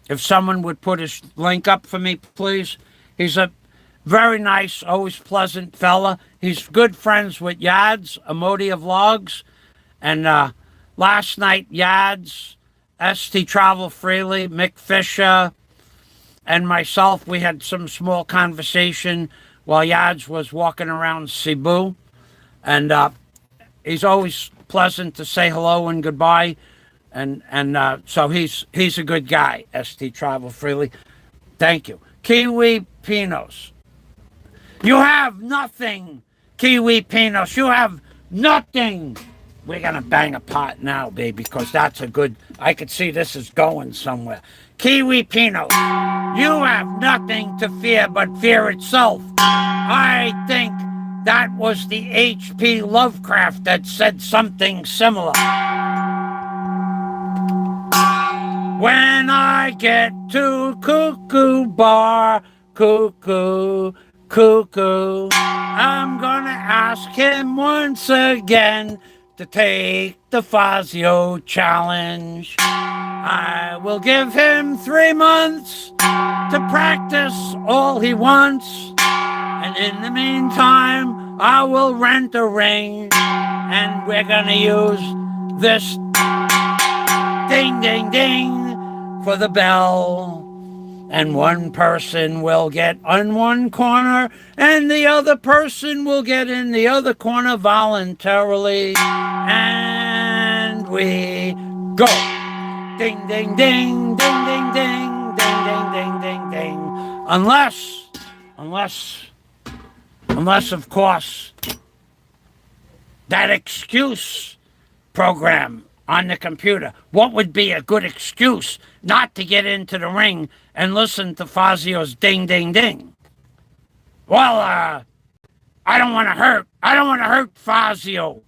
S1: If someone would put his link up for me, please. He's a Very nice, always pleasant fella. He's good friends with Yads, Emoti of Logs. And last night, Yads, ST Travel Freely, Mick Fisher, and myself, we had some small conversation while Yads was walking around Cebu. And he's always pleasant to say hello and goodbye. And so he's a good guy, ST Travel Freely. Thank you. Kiwi Pinos. You have nothing, Kiwi Pinos. You have nothing. We're going to bang a pot now, baby, because that's a good... I could see this is going somewhere. Kiwi Pinos. You have nothing to fear but fear itself. I think that was the H.P. Lovecraft that said something similar. When I get to Cuckoo Bar, cuckoo, cuckoo, I'm gonna ask him once again to take the Fazio challenge. I will give him 3 months to practice all he wants. And in the meantime, I will rent a ring. And we're gonna use this ding, ding, ding for the bell. And one person will get on one corner, and the other person will get in the other corner voluntarily. And we go. Ding, ding, ding, ding, ding, ding, ding, ding, ding, ding, ding. Unless, of course, that excuse program on the computer. What would be a good excuse not to get into the ring and listen to Fazio's ding, ding, ding? Well, I don't want to hurt Fazio.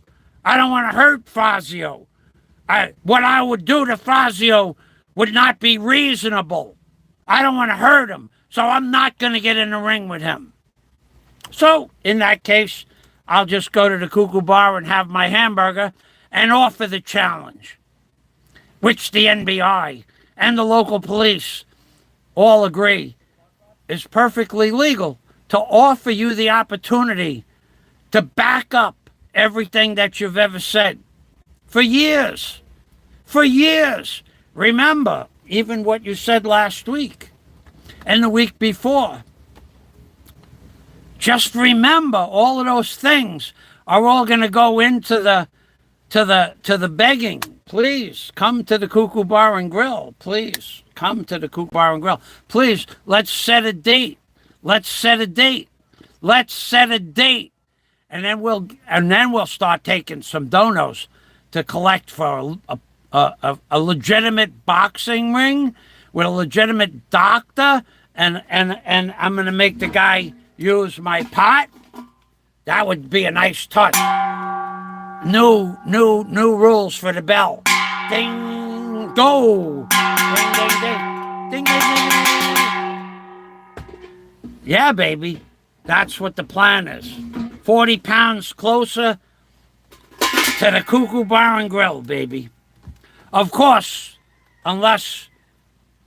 S1: I don't want to hurt Fazio. What I would do to Fazio would not be reasonable. I don't want to hurt him, so I'm not going to get in the ring with him. So, in that case, I'll just go to the Cuckoo Bar and have my hamburger and offer the challenge, which the NBI and the local police all agree is perfectly legal, to offer you the opportunity to back up everything that you've ever said for years. For years. Remember, even what you said last week and the week before. Just remember, all of those things are all going to go into the begging. Please come to the Cuckoo Bar and Grill. Please come to the Cuckoo Bar and Grill. Please, let's set a date. Let's set a date. Let's set a date. And then we'll start taking some donos to collect for a legitimate boxing ring with a legitimate doctor, and I'm going to make the guy use my pot. That would be a nice touch. New rules for the bell. Ding, go. Ding, ding, ding. Ding, ding, ding, ding. Yeah, baby. That's what the plan is. 40 pounds closer to the Cuckoo Bar and Grill, baby. Of course, unless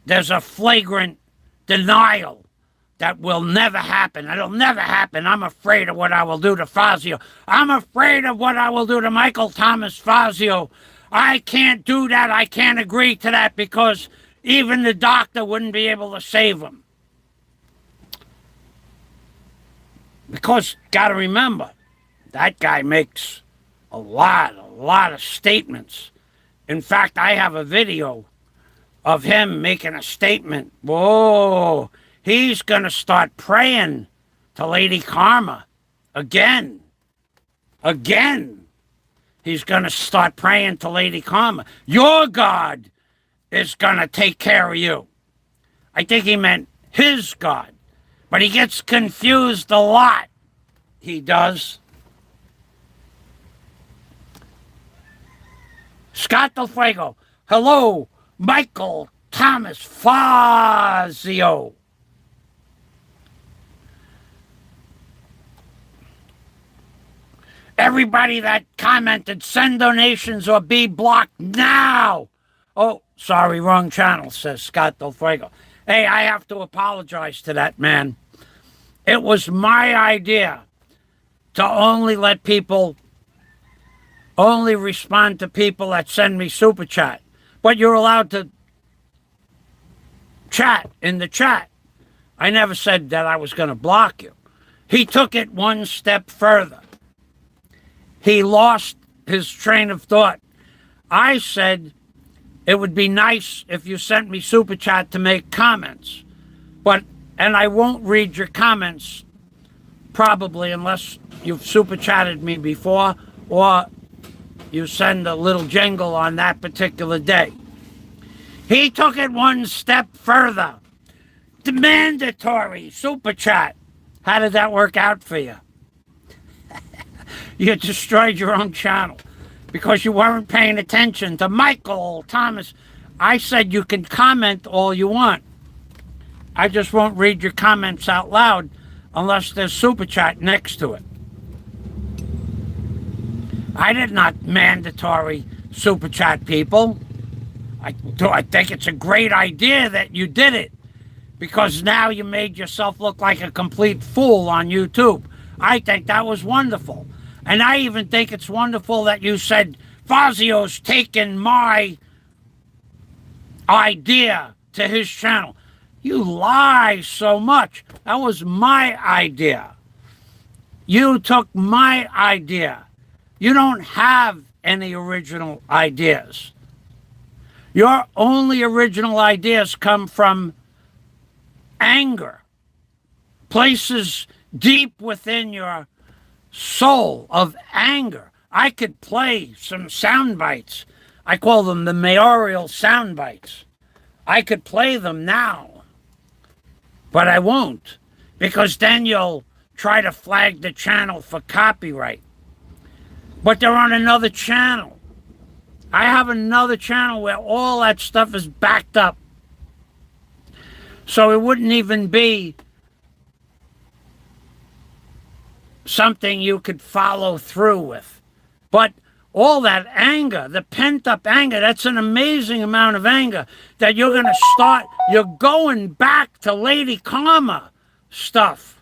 S1: there's a flagrant denial that will never happen. It'll never happen. I'm afraid of what I will do to Fazio. I'm afraid of what I will do to Michael Thomas Fazio. I can't do that. I can't agree to that because even the doctor wouldn't be able to save him. Because, gotta remember, that guy makes a lot of statements. In fact, I have a video of him making a statement. Whoa, he's gonna start praying to Lady Karma again. He's gonna start praying to Lady Karma. Your God is gonna take care of you. I think he meant his God. But he gets confused a lot. He does. Scott Del Fuego. Hello, Michael Thomas Fazio. Everybody that commented, send donations or be blocked now. Oh, sorry, wrong channel, says Scott Del Fuego. Hey, I have to apologize to that man. It was my idea to only respond to people that send me super chat. But you're allowed to chat in the chat. I never said that I was going to block you. He took it one step further. He lost his train of thought. I said it would be nice if you sent me super chat to make comments. And I won't read your comments probably unless you've super chatted me before or you send a little jingle on that particular day. He took it one step further. The mandatory super chat. How did that work out for you? You destroyed your own channel because you weren't paying attention to Michael Thomas. I said you can comment all you want. I just won't read your comments out loud unless there's super chat next to it. I did not mandatory super chat people. I think it's a great idea that you did it because now you made yourself look like a complete fool on YouTube. I think that was wonderful. And I even think it's wonderful that you said Fazio's taken my idea to his channel. You lie so much. That was my idea. You took my idea. You don't have any original ideas. Your only original ideas come from anger. Places deep within your soul of anger. I could play some sound bites. I call them the mayoral sound bites. I could play them now. But I won't, because then you'll try to flag the channel for copyright. But they're on another channel. I have another channel where all that stuff is backed up. So it wouldn't even be something you could follow through with. But all that anger, the pent-up anger, that's an amazing amount of anger that you're going to start, you're going back to Lady Karma stuff.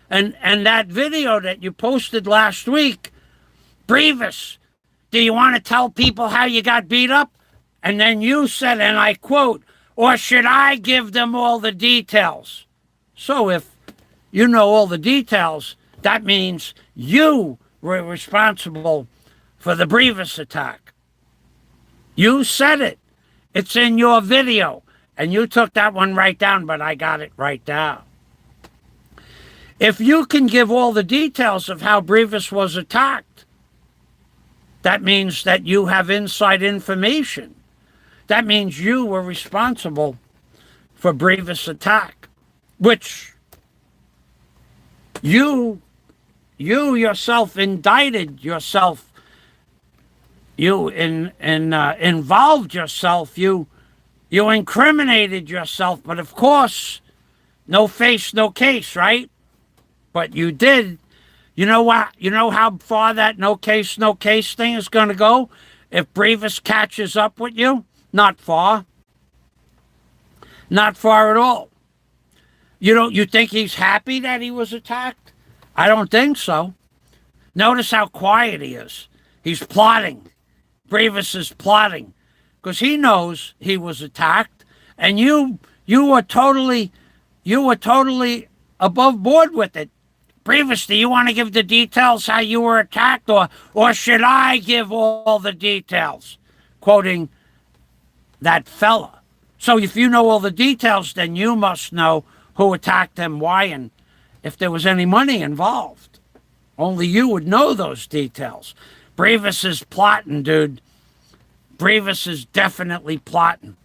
S1: And that video that you posted last week, Brevis, do you want to tell people how you got beat up? And then you said, and I quote, or should I give them all the details? So if you know all the details, that means you were responsible for the Brevis attack. You said it. It's in your video. And you took that one right down, but I got it right down. If you can give all the details of how Brevis was attacked, that means that you have inside information. That means you were responsible for Brevis attack, which you yourself indicted yourself. You involved yourself. You incriminated yourself. But of course, no face, no case, right? But you did. You know what? You know how far that no case thing is going to go if Brevis catches up with you? Not far. Not far at all. You think he's happy that he was attacked? I don't think so. Notice how quiet he is. He's plotting. Brevis is plotting because he knows he was attacked, and you were totally above board with it. Brevis, do you want to give the details how you were attacked, or should I give all the details? Quoting that fella. So if you know all the details, then you must know who attacked him, why, and if there was any money involved. Only you would know those details. Brevis is plotting, dude. Brevis is definitely plotting.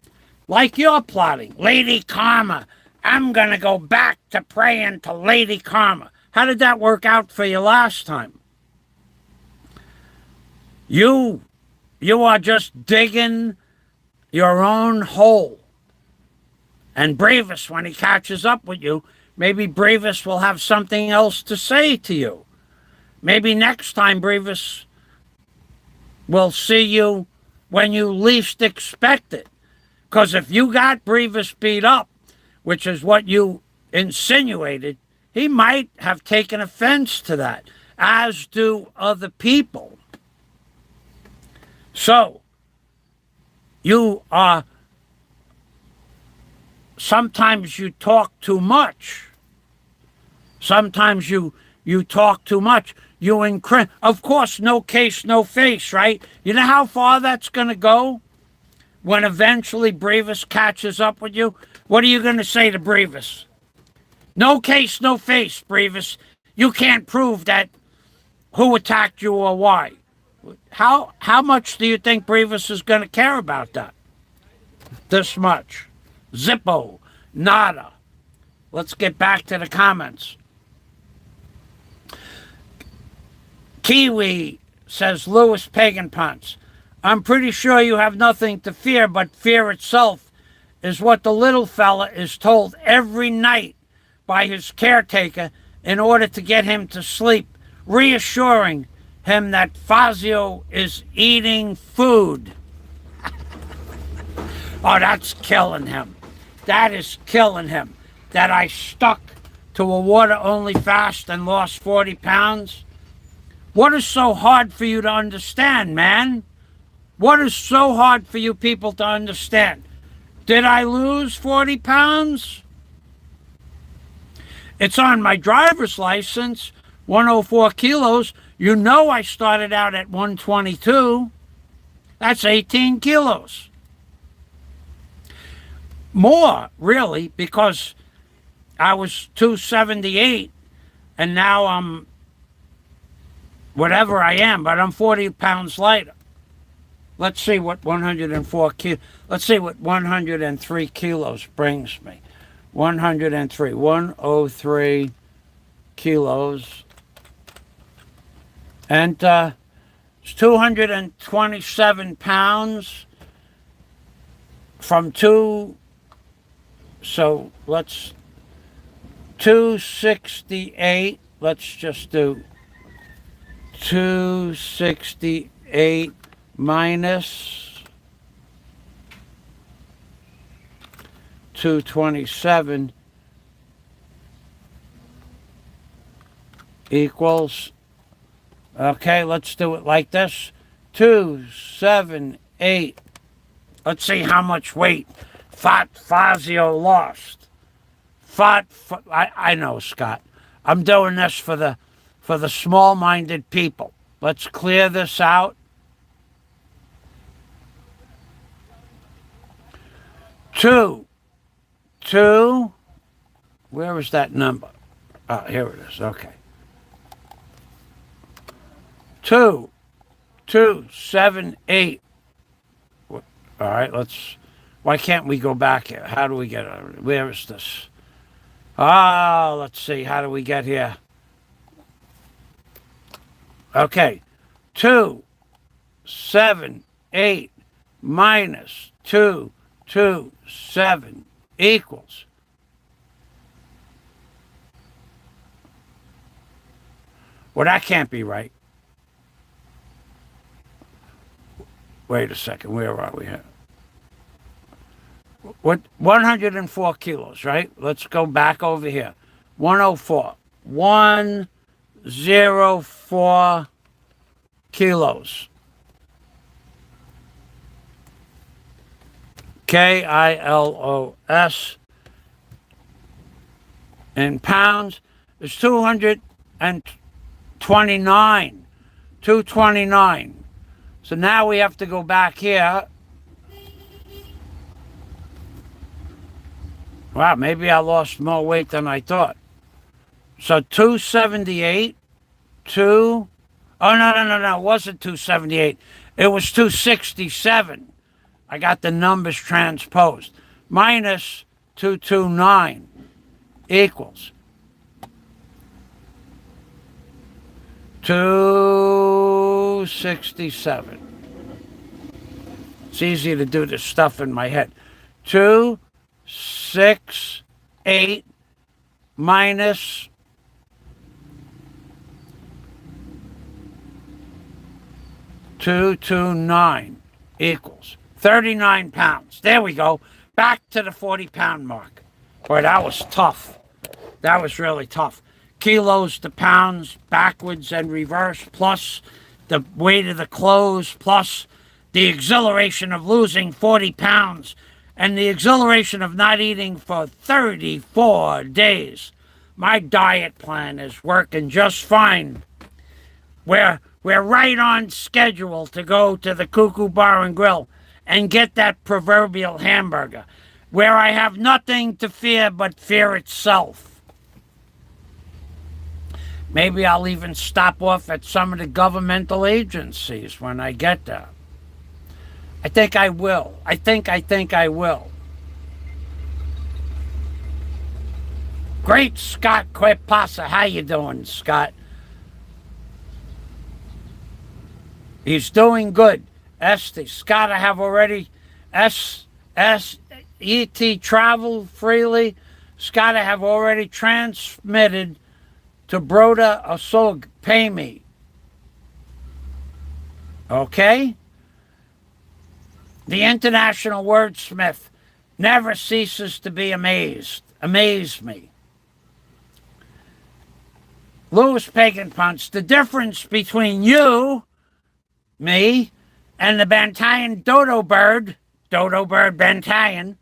S1: Like you're plotting. Lady Karma. I'm going to go back to praying to Lady Karma. How did that work out for you last time? You are just digging your own hole. And Brevis, when he catches up with you, maybe Brevis will have something else to say to you. Maybe next time Brevis will see you when you least expect it. Because if you got Brevis beat up, which is what you insinuated, he might have taken offense to that, as do other people. So, sometimes you talk too much. Sometimes you talk too much. Of course, no case, no face, right? You know how far that's going to go? When eventually Brevis catches up with you? What are you going to say to Brevis? No case, no face, Brevis. You can't prove that who attacked you or why. How much do you think Brevis is going to care about that? This much. Zippo. Nada. Let's get back to the comments. Kiwi says, Louis Pagan Pants, I'm pretty sure you have nothing to fear, but fear itself is what the little fella is told every night by his caretaker in order to get him to sleep, reassuring him that Fazio is eating food. Oh, that's killing him. That is killing him. That I stuck to a water-only fast and lost 40 pounds. What is so hard for you to understand, man? What is so hard for you people to understand? Did I lose 40 pounds? It's on my driver's license, 104 kilos. You know I started out at 122. That's 18 kilos. More, really, because I was 278, and now I'm whatever I am, but I'm 40 pounds lighter. Let's see what 103 kilos brings me. 103 kilos. And it's 227 pounds from so let's 268. Let's just do 268 minus 227 equals, okay, let's do it like this. 278. Let's see how much weight Fazio lost. I know, Scott. I'm doing this for the small-minded people. Let's clear this out. Two. Where is that number? Oh, here it is. Okay. 278. All right, why can't we go back here? How do we get it? Where is this? Let's see. How do we get here? Okay. 278 minus 227 equals. Well, that can't be right. Wait a second. Where are we here? What? 104 kilos, right? Let's go back over here. 104. 104 kilos. KILOS in pounds is 229. 229. So now we have to go back here. Wow, maybe I lost more weight than I thought. So 278, oh, no, it wasn't 278. It was 267. I got the numbers transposed. Minus 229 equals 267. It's easy to do this stuff in my head. 268 minus 229 equals 39 pounds. There we go. Back to the 40-pound mark. Boy, that was tough. That was really tough. Kilos to pounds, backwards and reverse, plus the weight of the clothes, plus the exhilaration of losing 40 pounds, and the exhilaration of not eating for 34 days. My diet plan is working just fine. We're right on schedule to go to the Cuckoo Bar and Grill and get that proverbial hamburger, where I have nothing to fear but fear itself. Maybe I'll even stop off at some of the governmental agencies when I get there. I think I will. I think I will. Great Scott Quepasa. How you doing, Scott? He's doing good. Esty. Scott, I have already S.E.T. travel freely. Scott, I have already transmitted to Broda Osog. Pay me. Okay? The international wordsmith never ceases to be amazed. Amaze me. Louis Pagan Punch, the difference between you, me, and the Bantayan Dodo Bird Bantayan,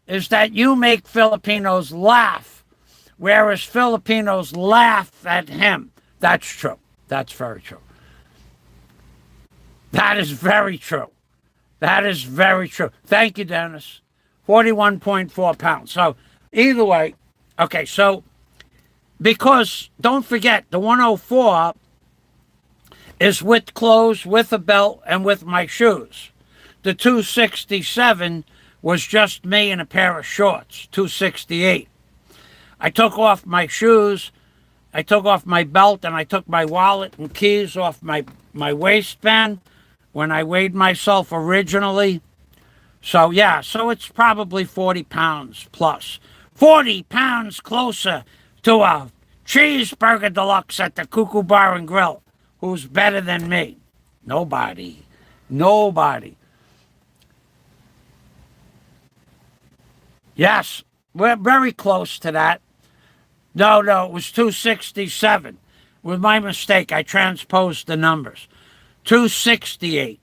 S1: is that you make Filipinos laugh, whereas Filipinos laugh at him. That's true. That's very true. That is very true. That is very true. Thank you, Dennis. 41.4 pounds. So either way, okay, so because don't forget, the 104 is with clothes, with a belt, and with my shoes. The 267 was just me in a pair of shorts, 268. I took off my shoes, I took off my belt, and I took my wallet and keys off my waistband when I weighed myself originally. So yeah, so it's probably 40 pounds plus. 40 pounds closer to a cheeseburger deluxe at the Cuckoo Bar and Grill. Who's better than me? Nobody. Nobody. Yes, we're very close to that. No, it was 267. With my mistake, I transposed the numbers. 268.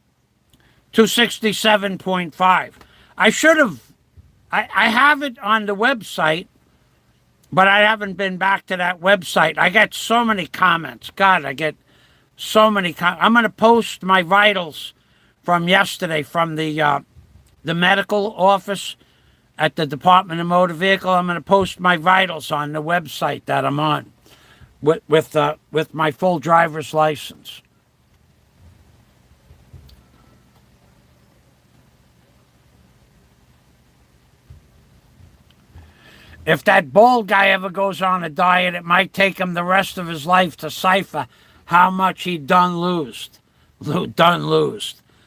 S1: 267.5. I should have. I have it on the website, but I haven't been back to that website. I get so many comments. God, I get so many comments. I'm going to post my vitals from yesterday from the medical office at the Department of Motor Vehicle. I'm going to post my vitals on the website that I'm on with my full driver's license. If that bald guy ever goes on a diet, it might take him the rest of his life to cipher how much he done losed.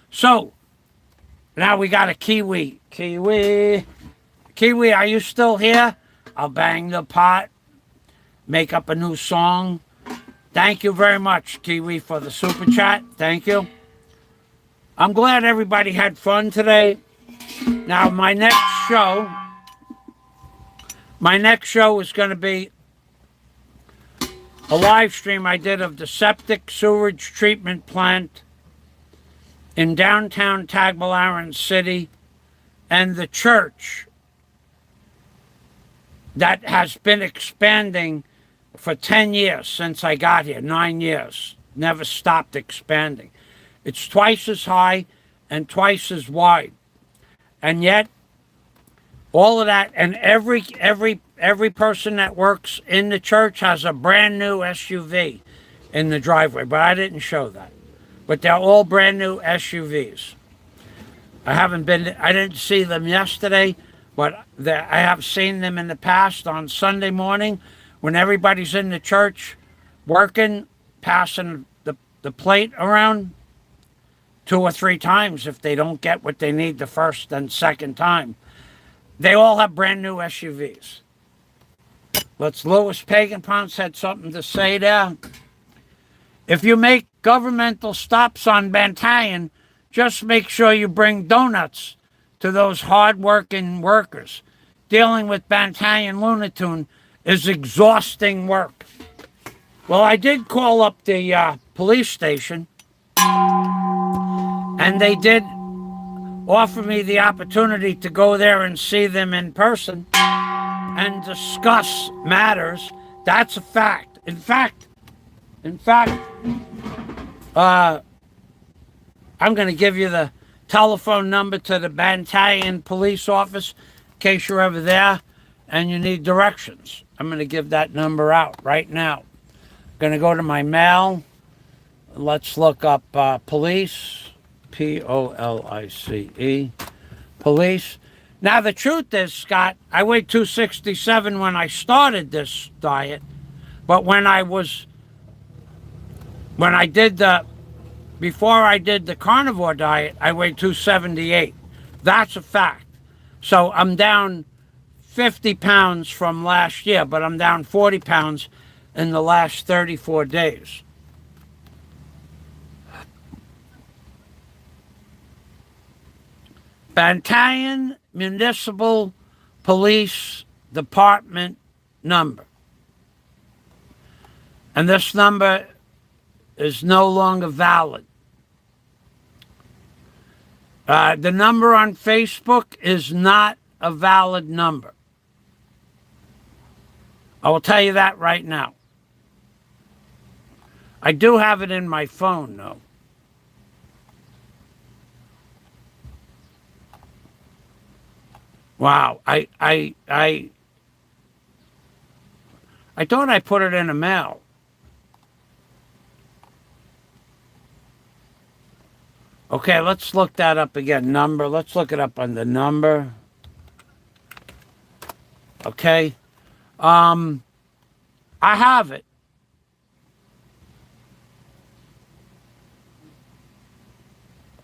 S1: So, now we got a Kiwi. Kiwi, are you still here? I'll bang the pot, make up a new song. Thank you very much, Kiwi, for the super chat. Thank you. I'm glad everybody had fun today. Now, my next show is going to be a live stream I did of the septic sewage treatment plant in downtown Tagbilaran City and the church that has been expanding for 10 years since I got here, 9 years, never stopped expanding. It's twice as high and twice as wide. And yet, all of that, and every person that works in the church has a brand new SUV in the driveway, but I didn't show that. But they're all brand new SUVs. I didn't see them yesterday, but I have seen them in the past on Sunday morning when everybody's in the church working, passing the plate around 2 or 3 times if they don't get what they need the first and second time. They all have brand new SUVs. Let's Louis Pagan Ponce had something to say there. If you make governmental stops on Bantayan, just make sure you bring donuts to those hard-working workers. Dealing with Bantayan Lunatune is exhausting work. Well, I did call up the police station, and they did offer me the opportunity to go there and see them in person and discuss matters. That's a fact. In fact, I'm going to give you the telephone number to the Bantayan police office in case you're ever there and you need directions. I'm going to give that number out right now. I'm going to go to my mail. Let's look up police, Police, police. Now, the truth is, Scott, I weighed 267 when I started this diet, but before I did the carnivore diet, I weighed 278. That's a fact. So I'm down 50 pounds from last year, but I'm down 40 pounds in the last 34 days. Bantayan Municipal Police Department number. And this number is no longer valid. The number on Facebook is not a valid number. I will tell you that right now. I do have it in my phone, though. Wow, I thought I put it in a mail. Okay, let's look that up again. Number, let's look it up on the number. Okay. I have it.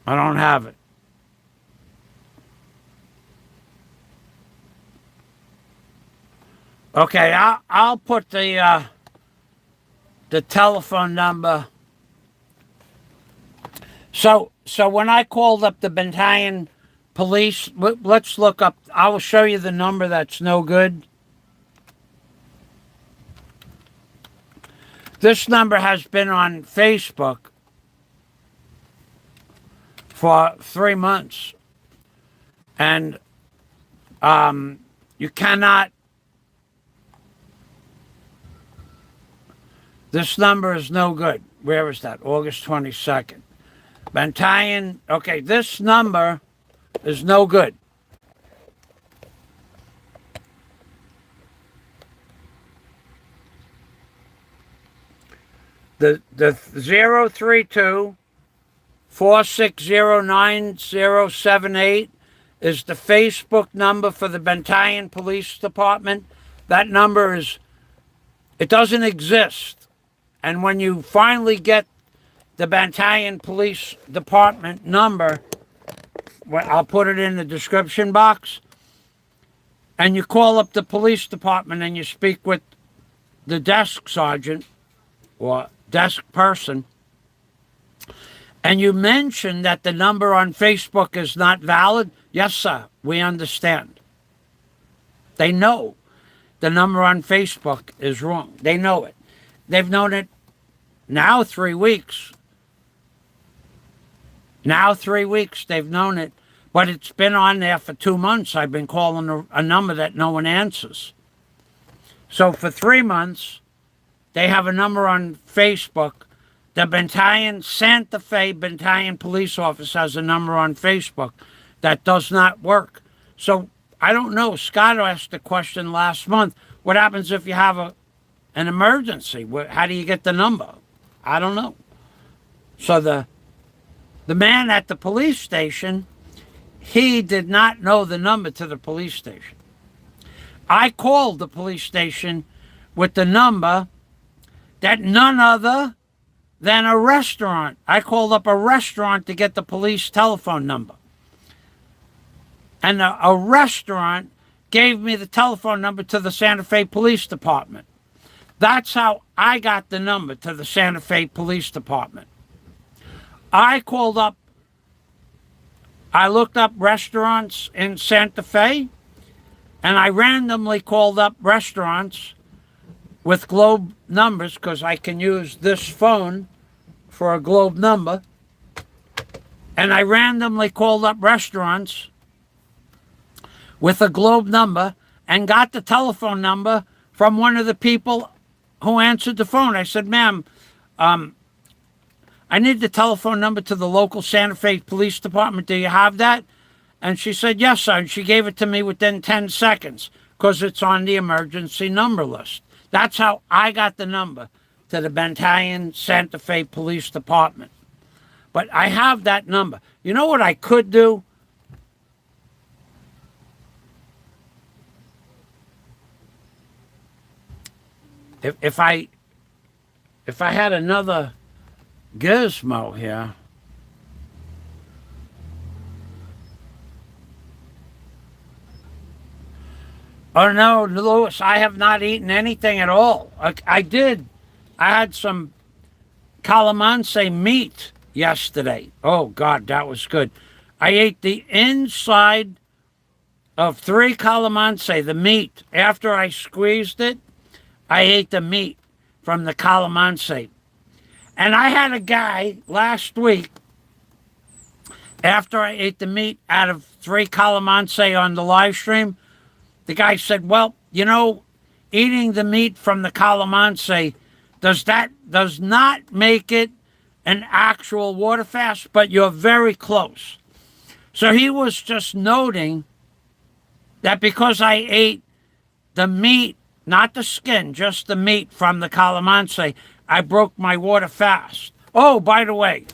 S1: I don't have it. Okay, I'll put the telephone number. So when I called up the Bantayan police, let's look up. I will show you the number that's no good. This number has been on Facebook for 3 months, and you cannot. This number is no good. Where is that? August 22nd. Bantayan, okay, this number is no good. The 032-460-9078 is the Facebook number for the Bantayan Police Department. That number it doesn't exist. And when you finally get the Bantayan Police Department number, I'll put it in the description box, and you call up the police department and you speak with the desk sergeant or desk person, and you mention that the number on Facebook is not valid. Yes, sir, we understand. They know the number on Facebook is wrong. They know it. They've known it now 3 weeks. Now 3 weeks they've known it, but it's been on there for 2 months. I've been calling a number that no one answers. So for 3 months, they have a number on Facebook. The Santa Fe Bantayan Police Office has a number on Facebook that does not work. So I don't know. Scott asked the question last month, what happens if you have an emergency? How do you get the number? I don't know. So the man at the police station, he did not know the number to the police station. I called the police station with the number that none other than a restaurant. I called up a restaurant to get the police telephone number. And a restaurant gave me the telephone number to the Santa Fe Police Department. That's how I got the number to the Santa Fe Police Department. I looked up restaurants in Santa Fe, and I randomly called up restaurants with globe numbers, because I can use this phone for a globe number. And I randomly called up restaurants with a globe number and got the telephone number from one of the people who answered the phone. I said, ma'am, I need the telephone number to the local Santa Fe Police Department. Do you have that? And she said, yes, sir. And she gave it to me within 10 seconds because it's on the emergency number list. That's how I got the number to the Bantallion Santa Fe Police Department. But I have that number. You know what I could do? If I had another gizmo here. Oh no, Louis, I have not eaten anything at all. I did. I had some calamansi meat yesterday. Oh God, that was good. I ate the inside of 3 calamansi, the meat. After I squeezed it, I ate the meat from the calamansi. And I had a guy last week, after I ate the meat out of 3 calamansi on the live stream, the guy said, well, you know, eating the meat from the calamansi does not make it an actual water fast, but you're very close. So he was just noting that because I ate the meat, not the skin, just the meat from the calamansi, I broke my water fast. Oh, by the way,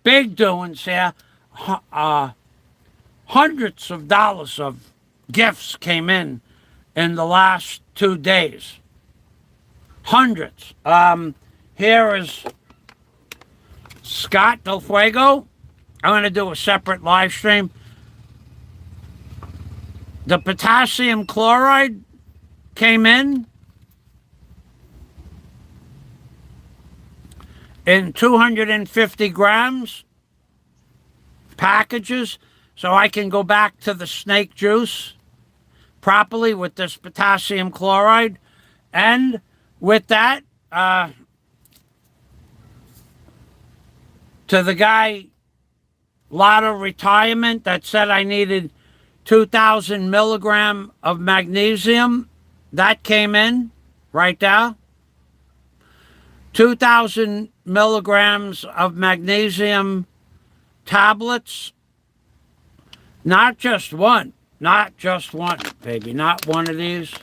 S1: big doings here. Hundreds of dollars of gifts came in the last 2 days. Hundreds. Here is Scott Del Fuego. I'm going to do a separate live stream. The potassium chloride came in 250 grams packages, so I can go back to the snake juice properly with this potassium chloride. And with that, to the guy Lotto Retirement that said I needed 2,000 milligram of magnesium, that came in right there. 2,000 milligrams of magnesium tablets. Not just one, baby. Not one of these.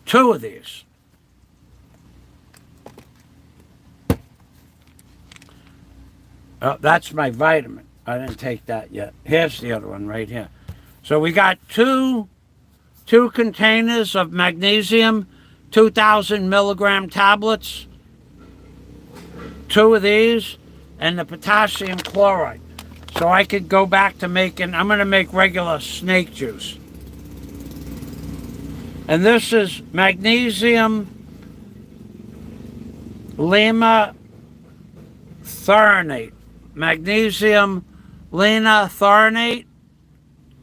S1: 2 of these. Oh, that's my vitamin. I didn't take that yet. Here's the other one right here. So we got two containers of magnesium, 2,000 milligram tablets, 2 of these, and the potassium chloride. So I could go back to making, I'm going to make regular snake juice. And this is magnesium lima threonate. Magnesium lima threonate,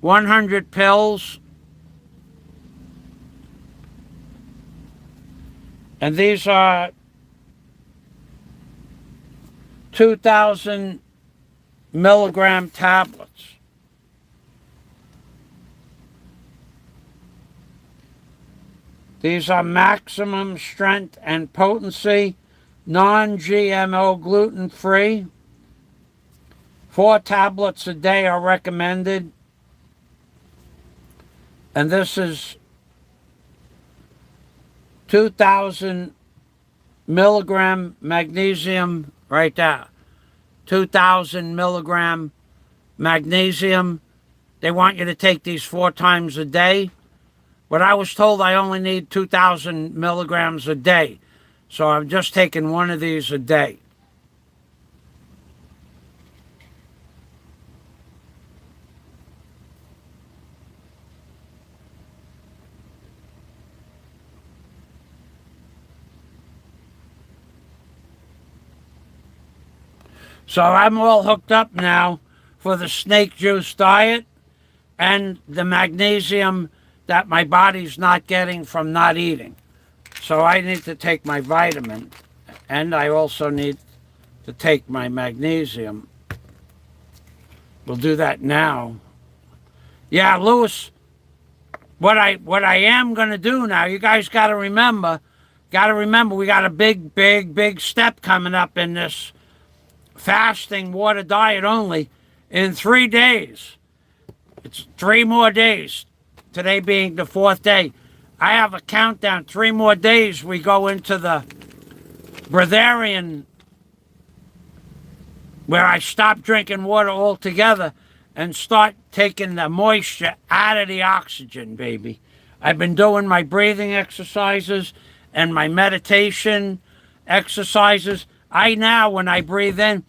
S1: 100 pills. And these are 2,000 milligram tablets. These are maximum strength and potency, non-GMO, gluten-free. 4 tablets a day are recommended. And this is 2,000 milligram magnesium right there. 2,000 milligram magnesium. They want you to take these 4 times a day. But I was told I only need 2,000 milligrams a day. So I'm just taking 1 of these a day. So I'm all hooked up now for the snake juice diet and the magnesium that my body's not getting from not eating. So I need to take my vitamin, and I also need to take my magnesium. We'll do that now. Yeah, Louis, what I am going to do now, you guys got to remember we got a big step coming up in this fasting water diet only in 3 days. It's 3 more days, today being the 4th day. I have a countdown, 3 more days we go into the breatharian, where I stop drinking water altogether and start taking the moisture out of the oxygen, baby. I've been doing my breathing exercises and my meditation exercises. I now, when I breathe in,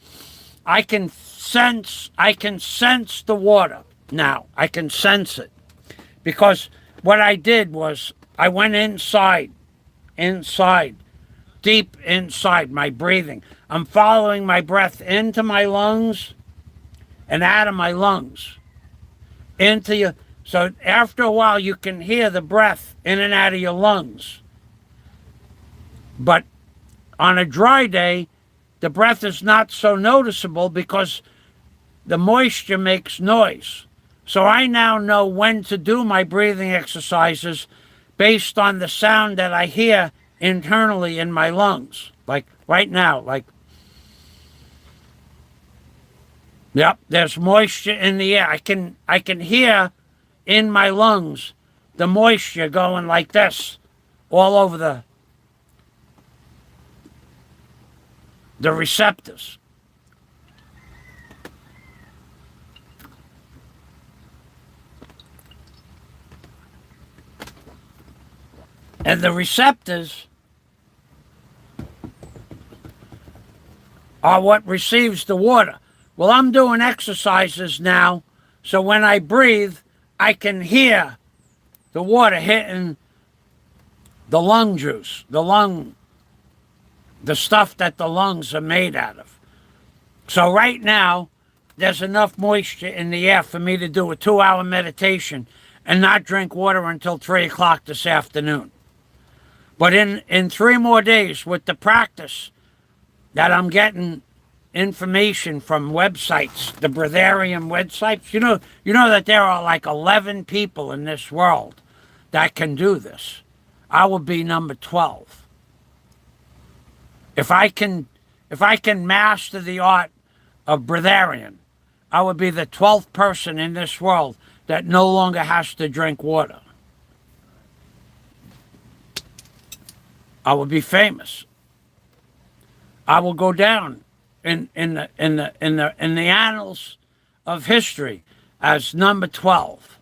S1: I can sense the water. Now, I can sense it. Because what I did was I went inside, deep inside my breathing. I'm following my breath into my lungs and out of my lungs. Into your, so after a while you can hear the breath in and out of your lungs. But on a dry day, the breath is not so noticeable because the moisture makes noise. So I now know when to do my breathing exercises based on the sound that I hear internally in my lungs. Like right now, like, yep, there's moisture in the air. I can hear in my lungs the moisture going like this all over the receptors. And the receptors are what receives the water. Well, I'm doing exercises now, so when I breathe, I can hear the water hitting the lung juice, the stuff that the lungs are made out of. So right now, there's enough moisture in the air for me to do a 2-hour meditation and not drink water until 3 o'clock this afternoon. But in 3 more days, with the practice that I'm getting information from websites, the breatharian websites, you know that there are like 11 people in this world that can do this. I will be number 12. If I can master the art of breatharian, I would be the 12th person in this world that no longer has to drink water. I will be famous. I will go down in the annals of history as number 12.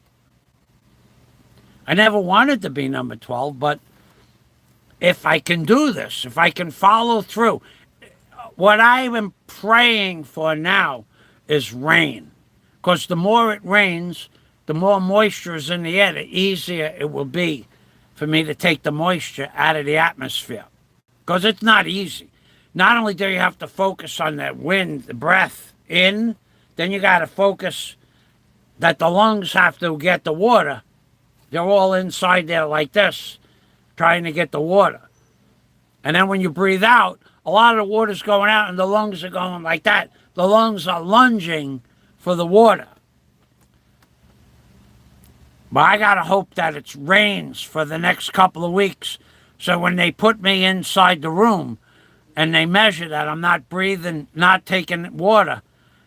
S1: I never wanted to be number 12, but if I can do this, if I can follow through, what I am praying for now is rain. Because the more it rains, the more moisture is in the air, the easier it will be for me to take the moisture out of the atmosphere. Because it's not easy. Not only do you have to focus on that wind, the breath in, then you got to focus that the lungs have to get the water. They're all inside there like this, trying to get the water. And then when you breathe out, a lot of the water's going out and the lungs are going like that. The lungs are lunging for the water. But I got to hope that it rains for the next couple of weeks. So when they put me inside the room and they measure that I'm not breathing, not taking water,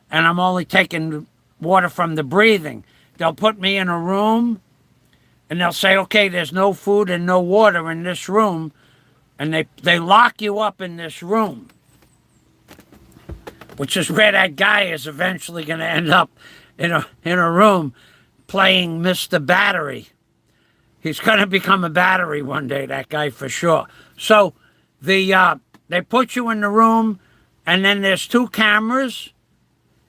S1: and I'm only taking water from the breathing, they'll put me in a room and they'll say, okay, there's no food and no water in this room. And they lock you up in this room, which is where that guy is eventually going to end up, in a room playing Mr. Battery. He's going to become a battery one day, that guy, for sure. So they put you in the room, and then there's 2 cameras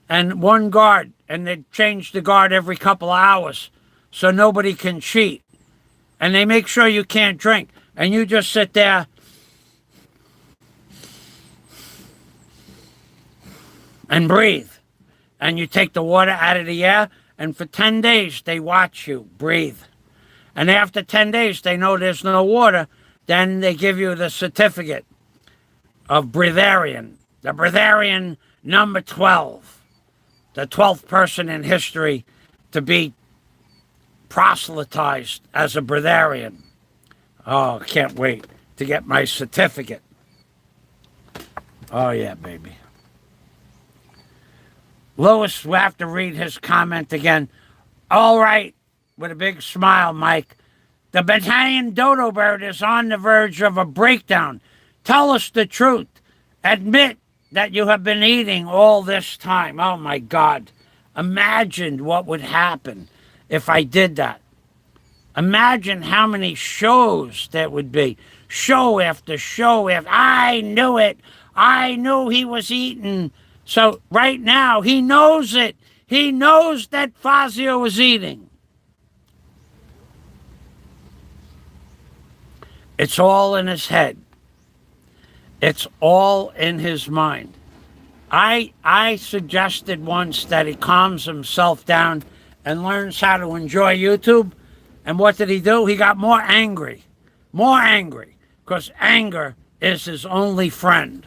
S1: and 1 guard, and they change the guard every couple of hours so nobody can cheat. And they make sure you can't drink, and you just sit there and breathe. And you take the water out of the air, and for 10 days, they watch you breathe. And after 10 days, they know there's no water. Then they give you the certificate of breatharian, the breatharian number 12, the 12th person in history to be proselytized as a breatharian. Oh, can't wait to get my certificate. Oh, yeah, baby. Lewis, we have to read his comment again. All right, with a big smile, Mike. The battalion dodo bird is on the verge of a breakdown. Tell us the truth. Admit that you have been eating all this time. Oh, my God. Imagine what would happen if I did that. Imagine how many shows there would be. Show after show after. I knew it. I knew he was eating. So right now, he knows it. He knows that Fazio was eating. It's all in his head. It's all in his mind. I suggested once that he calms himself down and learns how to enjoy YouTube. And what did he do? He got more angry. More angry. Because anger is his only friend.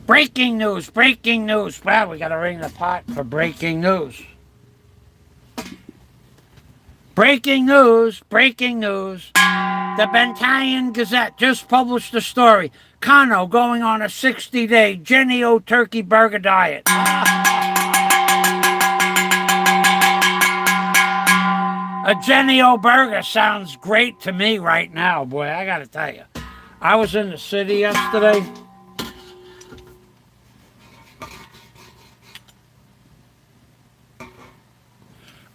S1: Breaking news, breaking news. Well, we got to ring the pot for breaking news. Breaking news, breaking news. The Battalion Gazette just published a story. Kano going on a 60-day Genio turkey burger diet. A Genio burger sounds great to me right now, boy, I got to tell you. I was in the city yesterday.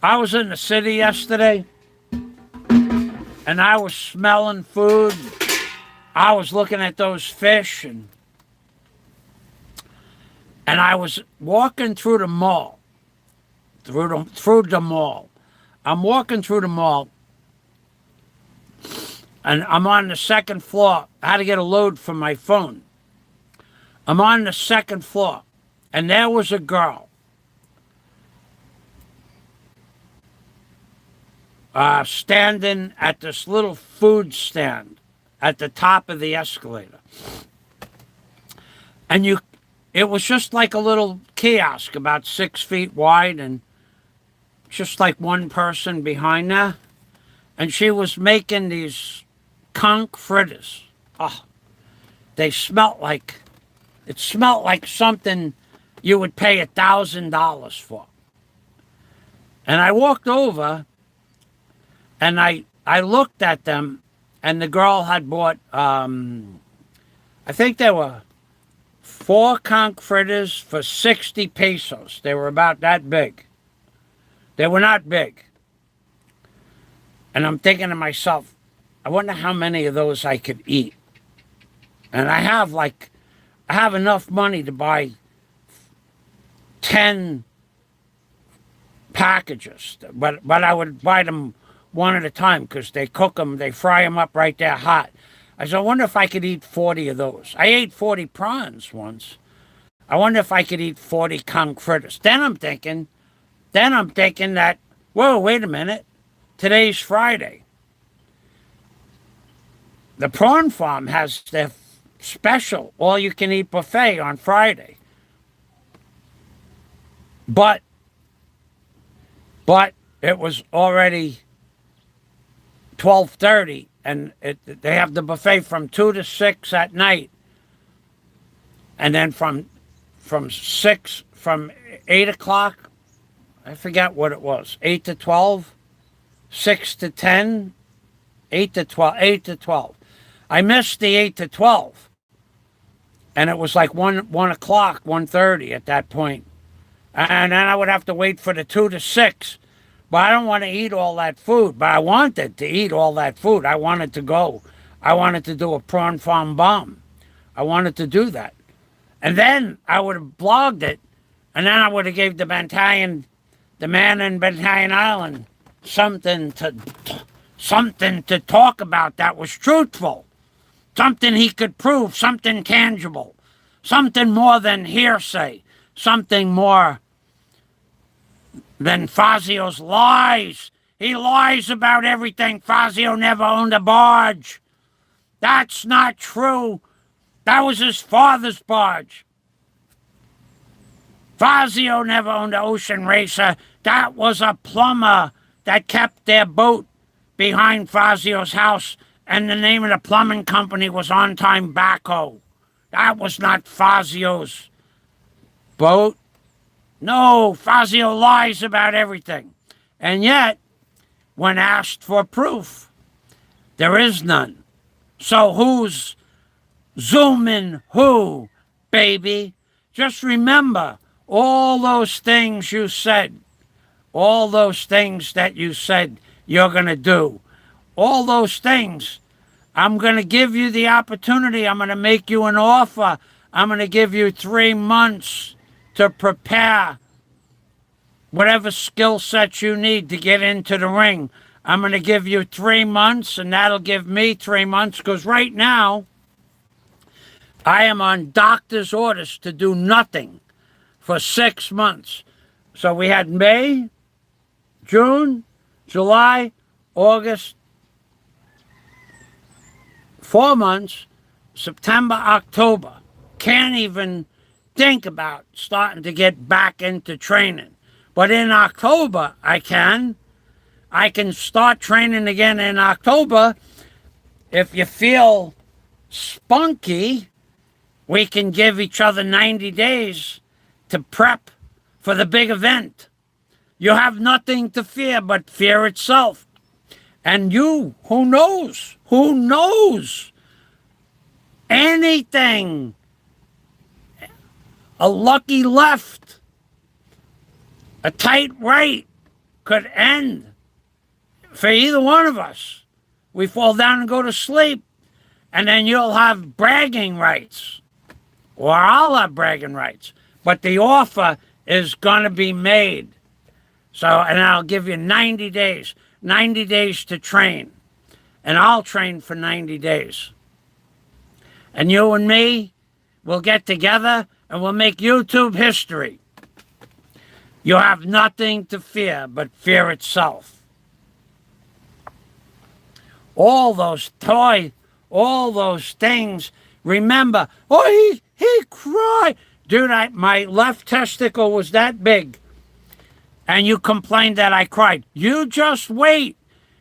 S1: I was in the city yesterday, and I was smelling food. I was looking at those fish, and I was walking through the mall. Through the mall. I'm walking through the mall, and I'm on the second floor. I had to get a load from my phone. I'm on the second floor, and there was a girl. Standing at this little food stand at the top of the escalator. And it was just like a little kiosk about 6 feet wide and just like one person behind there. And she was making these conch fritters. Oh, they smelled like, it smelled like something you would pay $1,000 for. And I walked over and I looked at them, and the girl had bought, I think there were 4 conch fritters for 60 pesos. They were about that big. They were not big. And I'm thinking to myself, I wonder how many of those I could eat. And I have enough money to buy 10 packages, but I would buy them one at a time because they cook them, they fry them up right there hot. I said, I wonder if I could eat 40 of those. I ate 40 prawns once. I wonder if I could eat 40 conch fritters. Then I'm thinking that, whoa, wait a minute. Today's Friday. The prawn farm has their special all-you-can-eat buffet on Friday. But it was already 12:30, and they have the buffet from 2 to 6 at night, and then from 8 o'clock, I forget what it was, 8 to 12, 6 to 10, 8 to 12. I missed the 8 to 12, and it was like 1 o'clock, 1:30 at that point, and then I would have to wait for the 2 to 6. But I don't want to eat all that food. But I wanted to eat all that food. I wanted to go. I wanted to do a prawn farm bomb. I wanted to do that. And then I would have blogged it. And then I would have gave the battalion, the man in Battalion Island, something to talk about that was truthful. Something he could prove. Something tangible. Something more than hearsay. Something more Then Fazio's lies. He lies about everything. Fazio never owned a barge. That's not true. That was his father's barge. Fazio never owned an ocean racer. That was a plumber that kept their boat behind Fazio's house, and the name of the plumbing company was On Time Backhoe. That was not Fazio's boat. No, Fazio lies about everything. And yet, when asked for proof, there is none. So who's zooming who, baby? Just remember all those things you said, all those things that you said you're going to do, all those things. I'm going to give you the opportunity. I'm going to make you an offer. I'm going to give you 3 months to prepare whatever skill set you need to get into the ring. I'm going to give you 3 months, and that'll give me 3 months, because right now I am on doctor's orders to do nothing for 6 months. So we had May, June, July, August, 4 months, September, October. Can't even think about starting to get back into training. But in October, I can start training again in October. If you feel spunky, we can give each other 90 days to prep for the big event. You have nothing to fear but fear itself. And you, who knows? Who knows? Anything. A lucky left, a tight right could end for either one of us. We fall down and go to sleep, and then you'll have bragging rights, or I'll have bragging rights. But the offer is going to be made. So, and I'll give you 90 days to train. And I'll train for 90 days. And you and me will get together and we'll make YouTube history. You have nothing to fear but fear itself. All those toys, all those things, remember, oh, he cried. Dude, my left testicle was that big. And you complained that I cried. You just wait.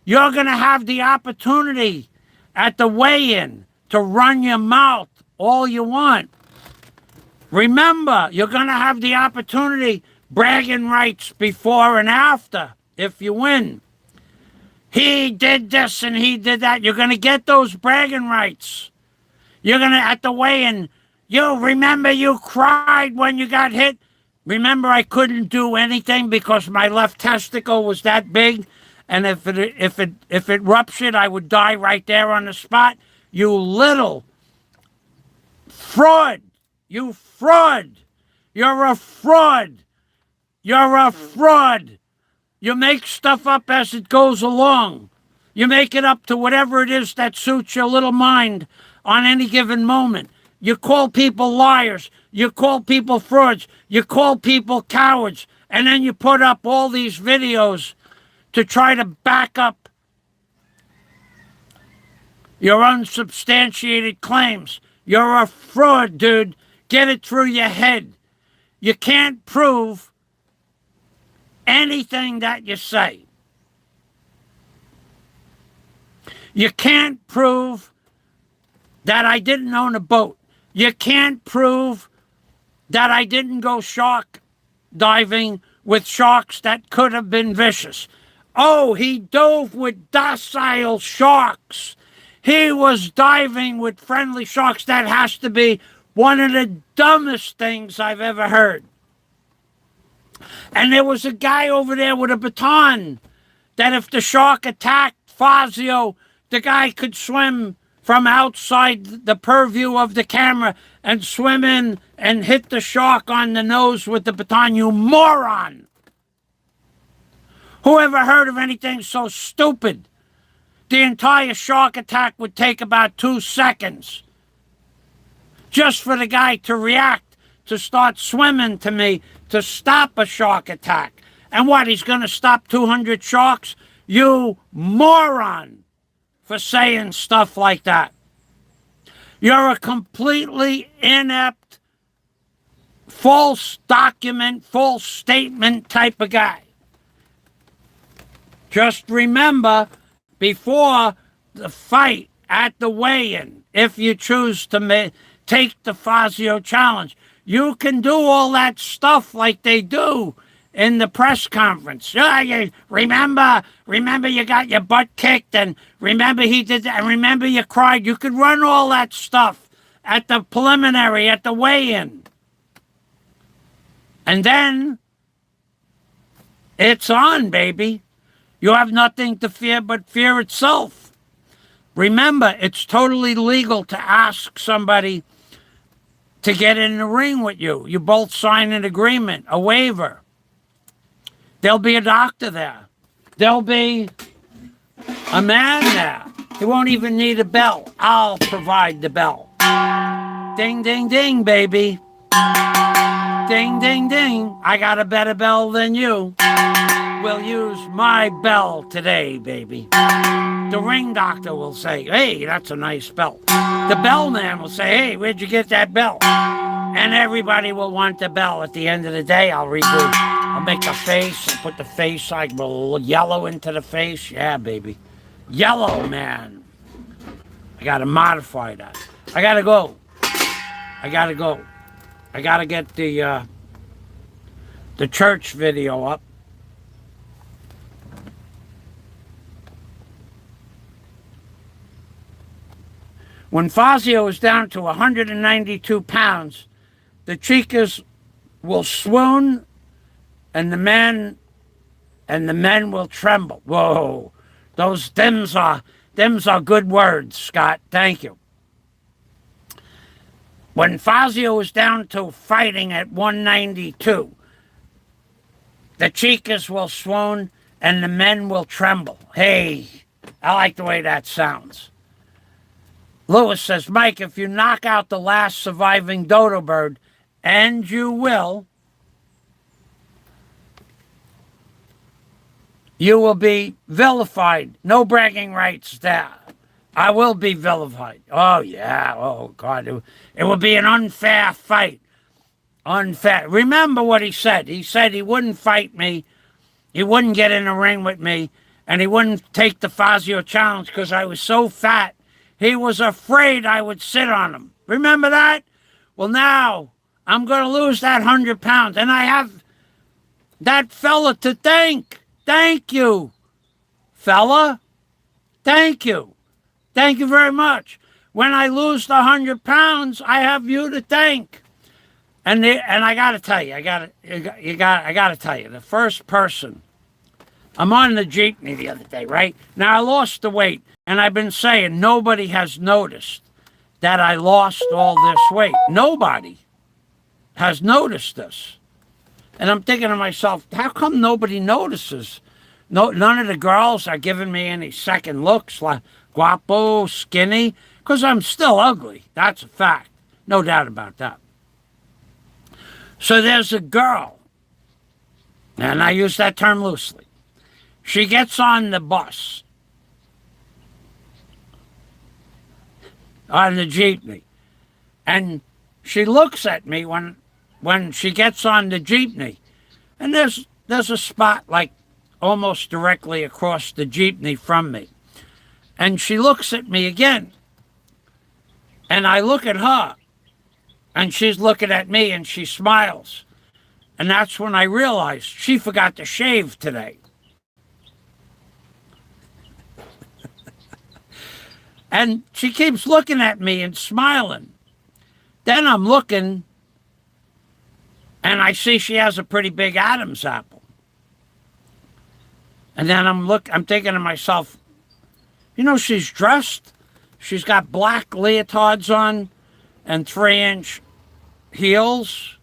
S1: You're going to have the opportunity at the weigh-in to run your mouth all you want. Remember, you're going to have the opportunity, bragging rights before and after, if you win. He did this and he did that. You're going to get those bragging rights. You're going to, at the weigh-in, you remember you cried when you got hit? Remember, I couldn't do anything because my left testicle was that big, and if it ruptured, I would die right there on the spot. You little fraud! You fraud! You're a fraud! You're a fraud! You make stuff up as it goes along. You make it up to whatever it is that suits your little mind on any given moment. You call people liars. You call people frauds. You call people cowards. And then you put up all these videos to try to back up your unsubstantiated claims. You're a fraud, dude. Get it through your head. You can't prove anything that you say. You can't prove that I didn't own a boat. You can't prove that I didn't go shark diving with sharks that could have been vicious. Oh, he dove with docile sharks. He was diving with friendly sharks. That has to be one of the dumbest things I've ever heard. And there was a guy over there with a baton that if the shark attacked Fazio, the guy could swim from outside the purview of the camera and swim in and hit the shark on the nose with the baton. You moron! Who ever heard of anything so stupid? The entire shark attack would take about 2 seconds. Just for the guy to react, to start swimming to me, to stop a shark attack. And what, he's going to stop 200 sharks? You moron for saying stuff like that. You're a completely inept, false document, false statement type of guy. Just remember, before the fight at the weigh-in, if you choose to take the Fazio challenge, you can do all that stuff like they do in the press conference. Remember you got your butt kicked, and remember he did that, and remember you cried. You could run all that stuff at the preliminary, at the weigh-in. And then it's on, baby. You have nothing to fear but fear itself. Remember, it's totally legal to ask somebody to get in the ring with you. You both sign an agreement, a waiver. There'll be a doctor there. There'll be a man there. He won't even need a bell. I'll provide the bell. Ding, ding, ding, baby. Ding, ding, ding. I got a better bell than you. We'll use my bell today, baby. The ring doctor will say, hey, that's a nice bell. The bellman will say, hey, where'd you get that bell? And everybody will want the bell. At the end of the day, I'll make the face, I'll put the face like a little yellow into the face. Yeah, baby. Yellow, man. I gotta modify that. I gotta go. I gotta get the church video up. When Fazio is down to 192 pounds, the chicas will swoon and the men will tremble. Whoa, them's are good words, Scott. Thank you. When Fazio is down to fighting at 192, the chicas will swoon and the men will tremble. Hey, I like the way that sounds. Lewis says, Mike, if you knock out the last surviving dodo bird, and you will be vilified. No bragging rights there. I will be vilified. Oh, yeah. Oh, God. It will be an unfair fight. Unfair. Remember what he said. He said he wouldn't fight me. He wouldn't get in the ring with me. And he wouldn't take the Fazio challenge because I was so fat. He was afraid I would sit on him. Remember that? Well, now I'm going to lose that 100 pounds. And I have that fella to thank. Thank you, fella. Thank you. Thank you very much. When I lose the 100 pounds, I have you to thank. And I got to tell you, I got to tell you, the first person, I'm on the jeepney the other day, right? Now, I lost the weight. And I've been saying nobody has noticed that I lost all this weight. Nobody has noticed this. And I'm thinking to myself, how come nobody notices? None of the girls are giving me any second looks, like guapo, skinny, because I'm still ugly. That's a fact. No doubt about that. So there's a girl, and I use that term loosely. She gets on the bus, on the jeepney, and she looks at me when she gets on the jeepney, and there's a spot like almost directly across the jeepney from me, and she looks at me again, and I look at her, and she's looking at me, and she smiles, and that's when I realized she forgot to shave today. And she keeps looking at me and smiling. Then I'm looking, and I see she has a pretty big Adam's apple. And then I'm thinking to myself, she's dressed. She's got black leotards on and 3-inch heels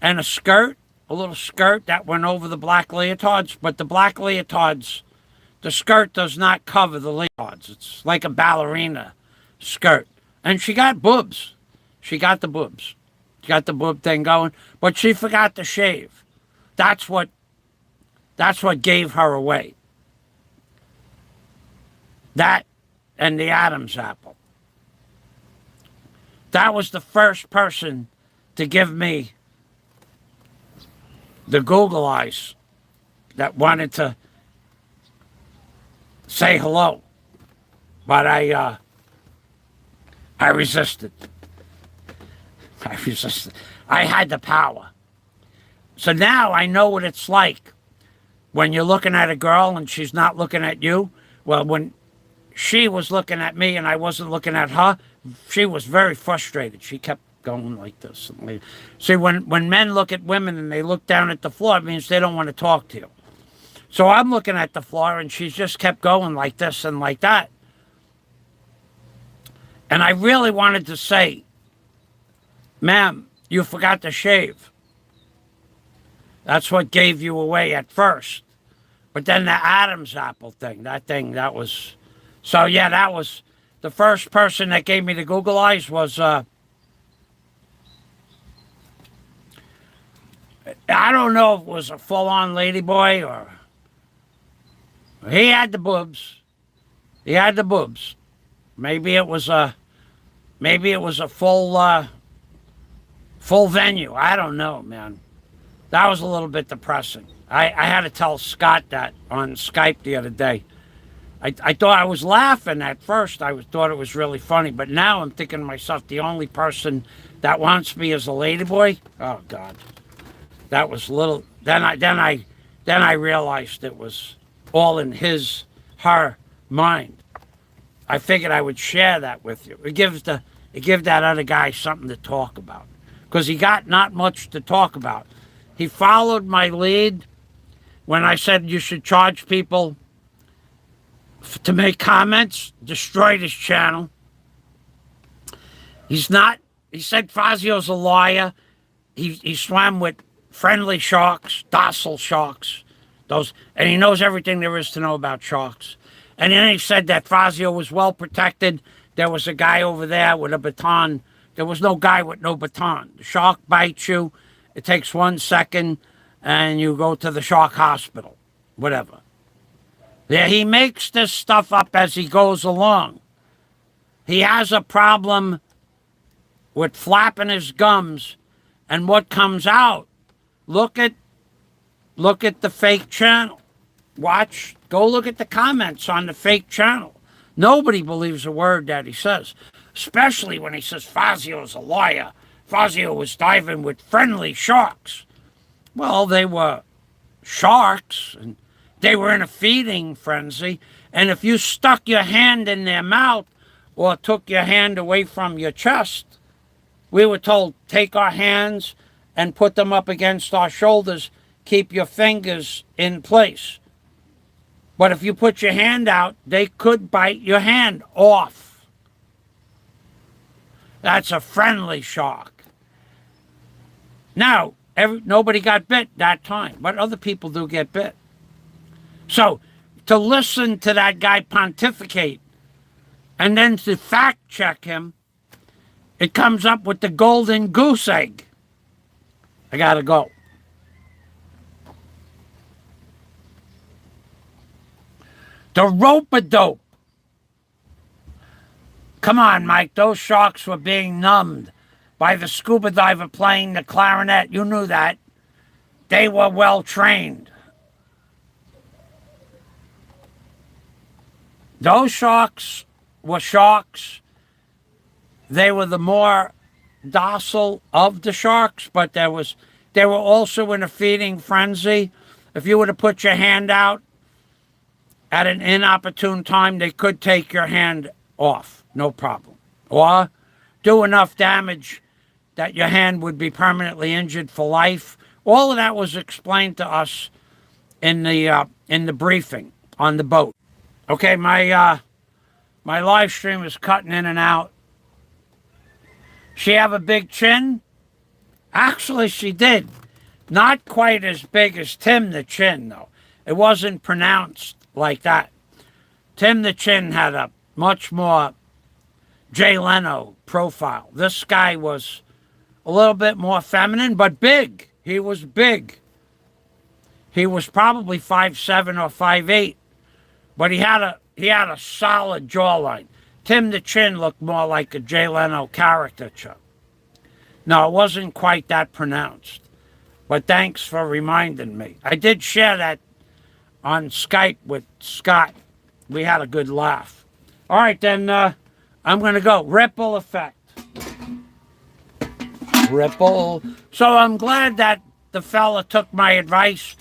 S1: and a skirt, a little skirt that went over the black leotards. But the black leotards, the skirt does not cover the leotards. It's like a ballerina skirt. And she got boobs. She got the boobs. She got the boob thing going. But she forgot to shave. That's what That's what gave her away. That and the Adam's apple. That was the first person to give me the Google eyes that wanted to say hello. But I resisted. I resisted. I had the power. So now I know what it's like when you're looking at a girl and she's not looking at you. Well, when she was looking at me and I wasn't looking at her, she was very frustrated. She kept going like this. See, when men look at women and they look down at the floor, it means they don't want to talk to you. So I'm looking at the floor and she's just kept going like this and like that. And I really wanted to say, ma'am, you forgot to shave. That's what gave you away at first. But then the Adam's apple thing, that was... So yeah, that was... The first person that gave me the Google eyes was... I don't know if it was a full-on ladyboy or... He had the boobs. He had the boobs. Maybe it was a full venue. I don't know, man. That was a little bit depressing. I had to tell Scott that on Skype the other day. I thought I was laughing at first. I thought it was really funny, but now I'm thinking to myself, the only person that wants me is a ladyboy. Oh God, that was little. Then I realized it was all in her mind. I figured I would share that with you. It gives that other guy something to talk about, because he got not much to talk about. He followed my lead when I said you should charge people to make comments, destroyed his channel. He said Fazio's a liar. He swam with friendly sharks, docile sharks, and he knows everything there is to know about sharks. And then he said that Fazio was well protected. There was a guy over there with a baton. There was no guy with no baton. The shark bites you. It takes 1 second, and you go to the shark hospital, whatever. Yeah, he makes this stuff up as he goes along. He has a problem with flapping his gums, and what comes out. Look at the fake channel. Go look at the comments on the fake channel. Nobody believes a word that he says, especially when he says Fazio's a liar. Fazio was diving with friendly sharks. Well, they were sharks, and they were in a feeding frenzy, and if you stuck your hand in their mouth or took your hand away from your chest, we were told, take our hands and put them up against our shoulders, keep your fingers in place. But if you put your hand out, they could bite your hand off. That's a friendly shark. Now, nobody got bit that time, but other people do get bit. So, to listen to that guy pontificate and then to fact check him, it comes up with the golden goose egg. I gotta go. The rope-a-dope. Come on, Mike, those sharks were being numbed by the scuba diver playing the clarinet. You knew that. They were well trained. Those sharks were sharks. They were the more docile of the sharks, but they were also in a feeding frenzy. If you were to put your hand out at an inopportune time, they could take your hand off, no problem. Or do enough damage that your hand would be permanently injured for life. All of that was explained to us in the briefing on the boat. Okay, my live stream is cutting in and out. She have a big chin? Actually, she did. Not quite as big as Tim the Chin, though. It wasn't pronounced like that. Tim the Chin had a much more Jay Leno profile. This guy was a little bit more feminine, but big. He was big. He was probably 5'7" or 5'8", but he had a solid jawline. Tim the Chin looked more like a Jay Leno caricature. No, it wasn't quite that pronounced. But thanks for reminding me. I did share that on Skype with Scott. We had a good laugh. All right, then I'm going to go. Ripple effect. Ripple. So I'm glad that the fella took my advice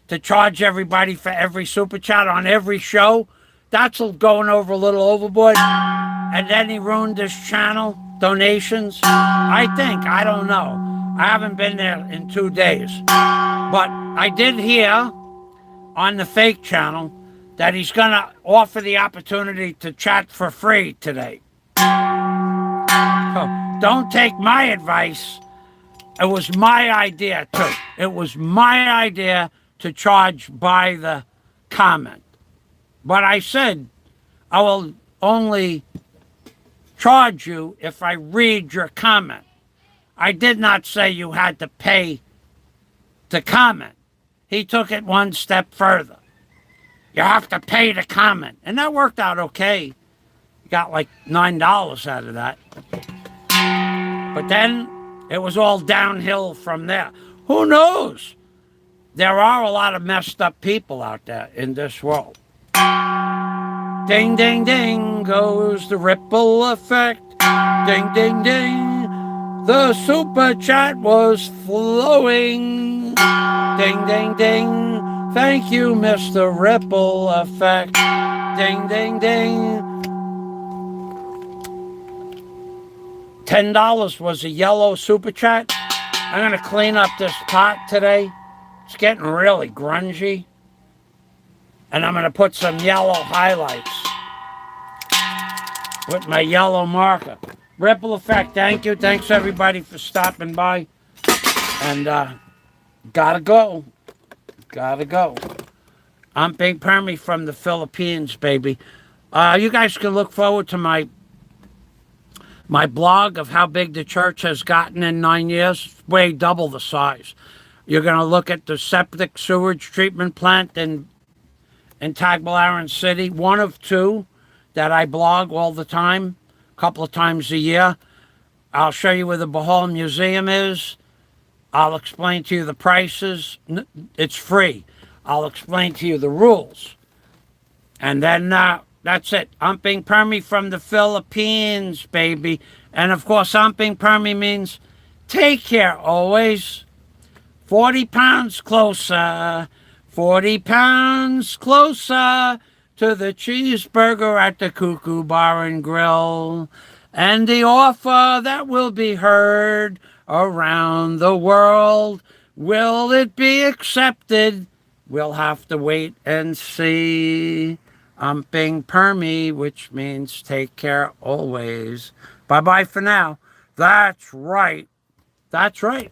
S1: to charge everybody for every super chat on every show. That's going over a little overboard. And then he ruined this channel. Donations. I think. I don't know. I haven't been there in 2 days. But I did hear on the fake channel that he's going to offer the opportunity to chat for free today. So don't take my advice. It was my idea, too. It was my idea to charge by the comment. But I said I will only charge you if I read your comment. I did not say you had to pay to comment. He took it one step further. You have to pay to comment. And that worked out okay. Got like $9 out of that. But then it was all downhill from there. Who knows? There are a lot of messed up people out there in this world. Ding, ding, ding goes the ripple effect. Ding, ding, ding. The super chat was flowing. Ding, ding, ding. Thank you, Mr. Ripple Effect. Ding, ding, ding. $10 was a yellow super chat. I'm going to clean up this pot today. It's getting really grungy. And I'm going to put some yellow highlights with my yellow marker. Ripple Effect, thank you. Thanks, everybody, for stopping by. And gotta go. Gotta go. I'm Big Permy from the Philippines, baby. You guys can look forward to my blog of how big the church has gotten in 9 years. Way double the size. You're going to look at the septic sewage treatment plant in Tagbilaran City, one of two that I blog all the time, a couple of times a year. I'll show you where the BOHOL Museum is. I'll explain to you the prices. It's free. I'll explain to you the rules. And then that's it. Umping Permy from the Philippines, baby. And of course, Umping Permy means take care always. 40 pounds closer. 40 pounds closer to the cheeseburger at the Cuckoo Bar and Grill. And the offer that will be heard around the world. Will it be accepted? We'll have to wait and see. Umping Permy, which means take care always. Bye-bye for now. That's right. That's right.